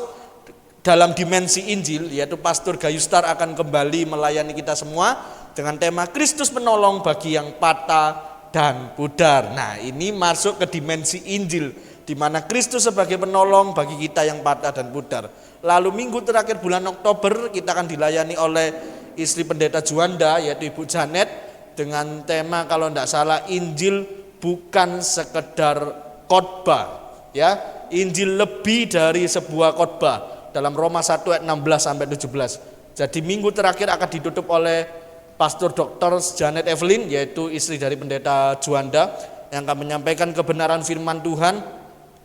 dalam dimensi Injil, yaitu Pastor Gayustar akan kembali melayani kita semua dengan tema Kristus menolong bagi yang patah dan pudar. Nah, ini masuk ke dimensi Injil, di mana Kristus sebagai penolong bagi kita yang patah dan pudar. Lalu minggu terakhir bulan Oktober kita akan dilayani oleh istri pendeta Juanda, yaitu Ibu Janet, dengan tema kalau tidak salah Injil bukan sekedar khotbah, ya, Injil lebih dari sebuah khotbah, dalam Roma 1 ayat 16 sampai 17. Jadi minggu terakhir akan ditutup oleh Pastor Dr. Janet Evelyn, yaitu istri dari pendeta Juanda, yang akan menyampaikan kebenaran firman Tuhan.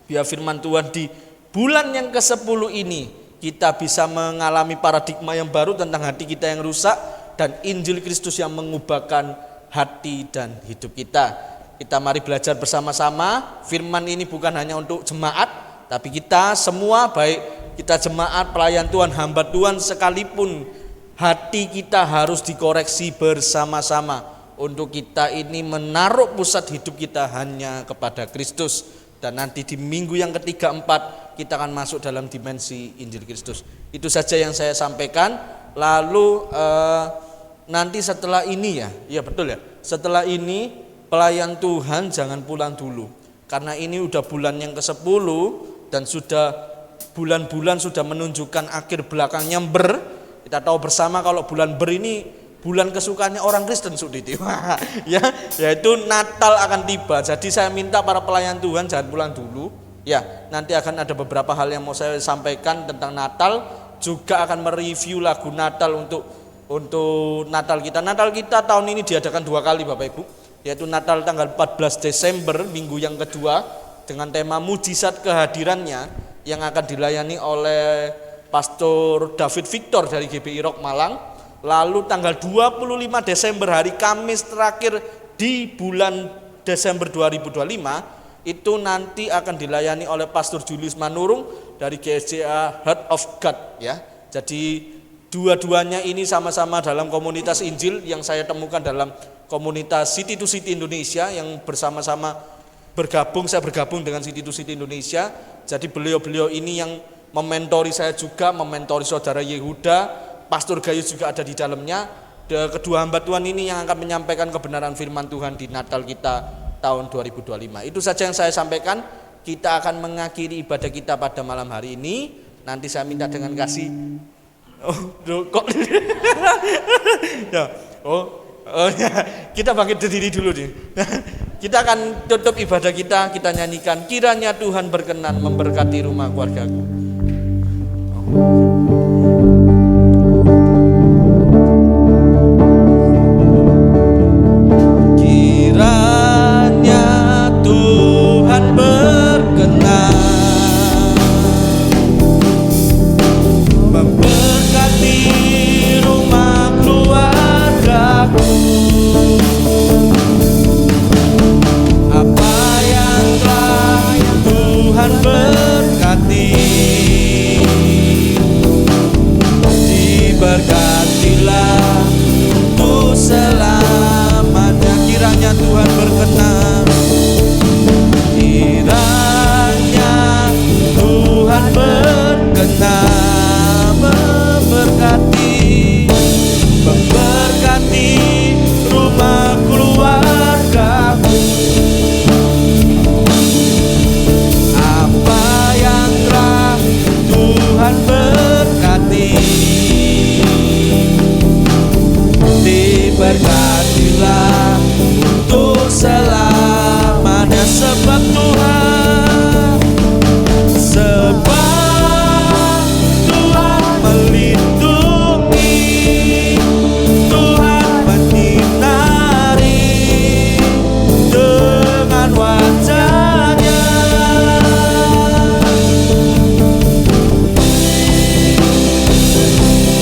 Biar firman Tuhan di bulan yang ke-10 ini kita bisa mengalami paradigma yang baru tentang hati kita yang rusak dan Injil Kristus yang mengubahkan hati dan hidup kita. Kita mari belajar bersama-sama. Firman ini bukan hanya untuk jemaat, tapi kita semua, baik kita jemaat, pelayan Tuhan, hamba Tuhan sekalipun, hati kita harus dikoreksi bersama-sama untuk kita ini menaruh pusat hidup kita hanya kepada Kristus. Dan nanti di minggu yang ketiga, 4 kita akan masuk dalam dimensi Injil Kristus. Itu saja yang saya sampaikan. Lalu nanti setelah ini ya betul ya, setelah ini pelayan Tuhan jangan pulang dulu, karena ini udah bulan yang ke-10 dan sudah bulan-bulan sudah menunjukkan akhir belakangnya ber. Kita tahu bersama kalau bulan ber ini bulan kesukaannya orang Kristen, Suditi. Ya, yaitu Natal akan tiba. Jadi saya minta para pelayan Tuhan jangan pulang dulu. Ya, nanti akan ada beberapa hal yang mau saya sampaikan tentang Natal, juga akan mereview lagu Natal untuk Natal kita. Natal kita tahun ini diadakan 2 kali Bapak Ibu, yaitu Natal tanggal 14 Desember minggu yang kedua dengan tema mujizat kehadirannya, yang akan dilayani oleh Pastor David Victor dari GBI Rock Malang. Lalu tanggal 25 Desember hari Kamis terakhir di bulan Desember 2025 itu nanti akan dilayani oleh Pastor Julius Manurung dari GSJA Heart of God ya. Jadi 2 Dua-duanya ini sama-sama dalam komunitas Injil yang saya temukan dalam komunitas City to City Indonesia yang bersama-sama bergabung, saya bergabung dengan City to City Indonesia. Jadi beliau-beliau ini yang mementori saya juga, mementori saudara Yehuda, Pastor Gayus juga ada di dalamnya. Kedua hamba Tuhan ini yang akan menyampaikan kebenaran firman Tuhan di Natal kita tahun 2025. Itu saja yang saya sampaikan. Kita akan mengakhiri ibadah kita pada malam hari ini. Nanti saya minta dengan kasih. Kok ya. Ya. Kita bangkit berdiri dulu nih. Kita akan tutup ibadah kita nyanyikan kiranya Tuhan berkenan memberkati rumah keluargaku. Kiranya Tuhan berkenan memberkati rumah keluargaku. Apa yang telah Tuhan berkati, diberkatilah untuk selamanya. Kiranya Tuhan berkenan, kiranya Tuhan berkenan memberkati rumah keluargaku. Apa yang telah Tuhan berkati, diberkatilah untuk selamanya. Sebab Tuhan melindungi, Tuhan menyinari dengan wajah-Nya.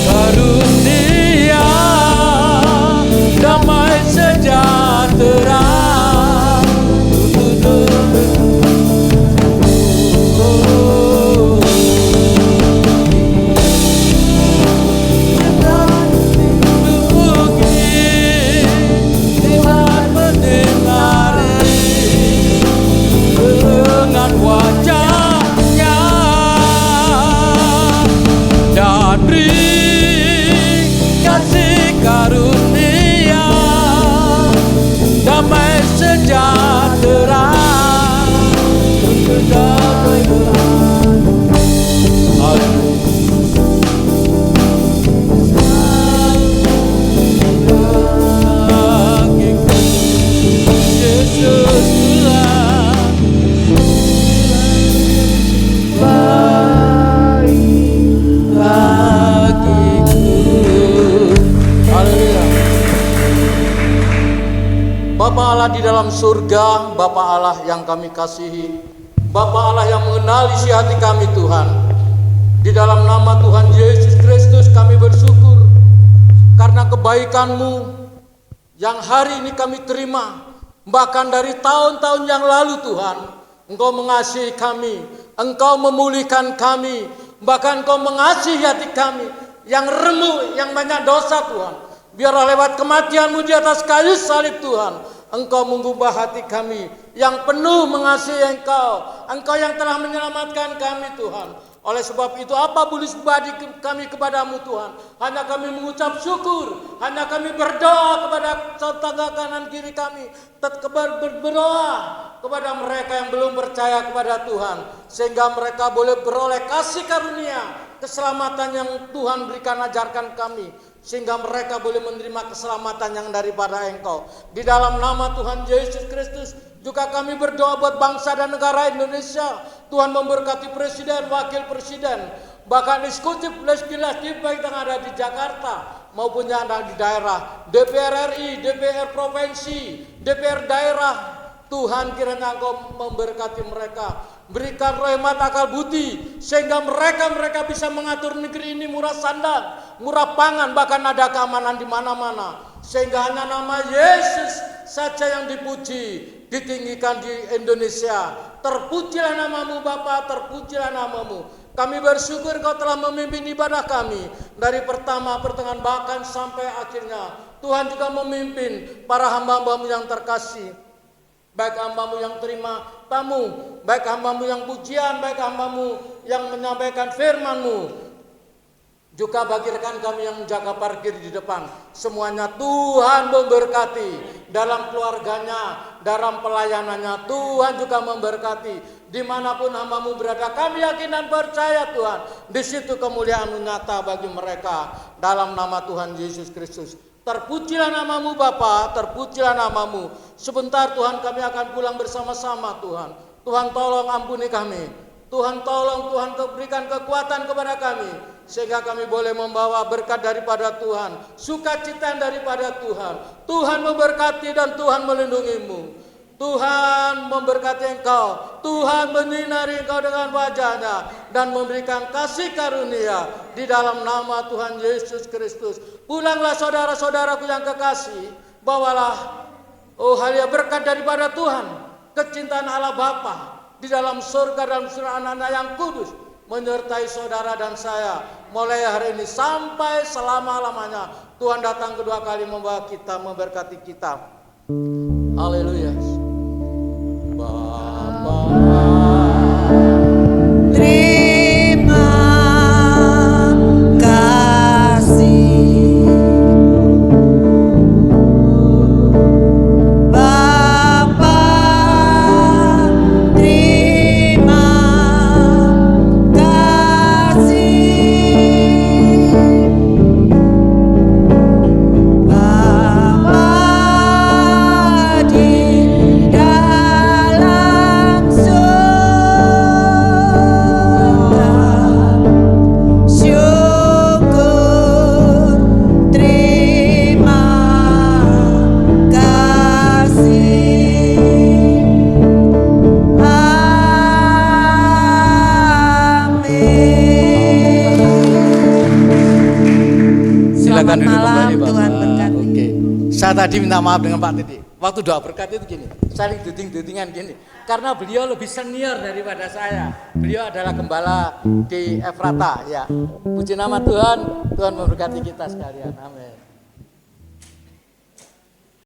Karunia damai sejahtera Tuhan mendengar dengan wajah-Nya dan beri kasih karunia damai sejahtera untuk damai Yesus Tuhan baik bagiku. Haleluya. Bapa Allah di dalam surga, Bapa Allah yang kami kasihi, Bapa Allah yang mengenali isi hati kami Tuhan. Di dalam nama Tuhan Yesus Kristus kami bersyukur karena kebaikan-Mu yang hari ini kami terima. Bahkan dari tahun-tahun yang lalu Tuhan, Engkau mengasihi kami, Engkau memulihkan kami, bahkan Engkau mengasihi hati kami yang remuk, yang banyak dosa Tuhan. Biarlah lewat kematian-Mu di atas kayu salib Tuhan, Engkau mengubah hati kami yang penuh mengasihi Engkau, Engkau yang telah menyelamatkan kami Tuhan. Oleh sebab itu apa boleh pribadi kami kepadamu Tuhan, hanya kami mengucap syukur, hanya kami berdoa kepada tetangga kanan kiri kami, berdoa kepada mereka yang belum percaya kepada Tuhan, sehingga mereka boleh beroleh kasih karunia, keselamatan yang Tuhan berikan ajarkan kami, sehingga mereka boleh menerima keselamatan yang daripada Engkau. Di dalam nama Tuhan Yesus Kristus juga kami berdoa buat bangsa dan negara Indonesia. Tuhan memberkati presiden, wakil presiden, bahkan eksekutif, legislatif baik yang ada di Jakarta maupun yang ada di daerah, DPR RI, DPR provinsi, DPR daerah. Tuhan kiranya Engkau memberkati mereka, berikan rahmat akal budi, sehingga mereka bisa mengatur negeri ini murah sandang, murah pangan, bahkan ada keamanan di mana-mana, sehingga hanya nama Yesus saja yang dipuji, ditinggikan di Indonesia. Terpujilah namamu Bapa, terpujilah namamu. Kami bersyukur Engkau telah memimpin ibadah kami dari pertama, pertengahan, bahkan sampai akhirnya. Tuhan juga memimpin para hamba-Hamba-Mu yang terkasih. Baik hamba-Mu yang terima tamu, baik hamba-Mu yang pujian, baik hamba-Mu yang menyampaikan firman-Mu. Juga bagi rekan kami yang menjaga parkir di depan. Semuanya Tuhan memberkati dalam keluarganya, dalam pelayanannya. Tuhan juga memberkati. Dimanapun hamba-Mu berada, kami yakin dan percaya Tuhan, di situ kemuliaan-Mu nyata bagi mereka. Dalam nama Tuhan Yesus Kristus. Terpujilah nama-Mu Bapa, terpujilah nama-Mu. Sebentar Tuhan kami akan pulang bersama-sama Tuhan. Tuhan tolong ampuni kami. Tuhan tolong, Tuhan berikan kekuatan kepada kami. Sehingga kami boleh membawa berkat daripada Tuhan. Sukacita daripada Tuhan. Tuhan memberkati dan Tuhan melindungi-Mu. Tuhan memberkati engkau, Tuhan menyinari engkau dengan wajahnya dan memberikan kasih karunia di dalam nama Tuhan Yesus Kristus. Pulanglah saudara-saudaraku yang kekasih, bawalah halia berkat daripada Tuhan, kecintaan Allah Bapa di dalam surga dan surga anak-anak yang kudus menyertai saudara dan saya mulai hari ini sampai selama-lamanya. Tuhan datang kedua kali membawa kita, memberkati kita. Haleluya. Terima kasih Bapa, terima kasih Bapa di dalam surga, syukur terima kasih. Amin. Silakan duduk malam, kembali Bapak. Tuhan berkati. Oke. Saya tadi minta maaf dengan Pak Titi. Waktu doa berkat itu gini, saling duding-dudingan gini. Karena beliau lebih senior daripada saya. Beliau adalah gembala di Efrata ya. Puji nama Tuhan, Tuhan memberkati kita sekalian. Amin.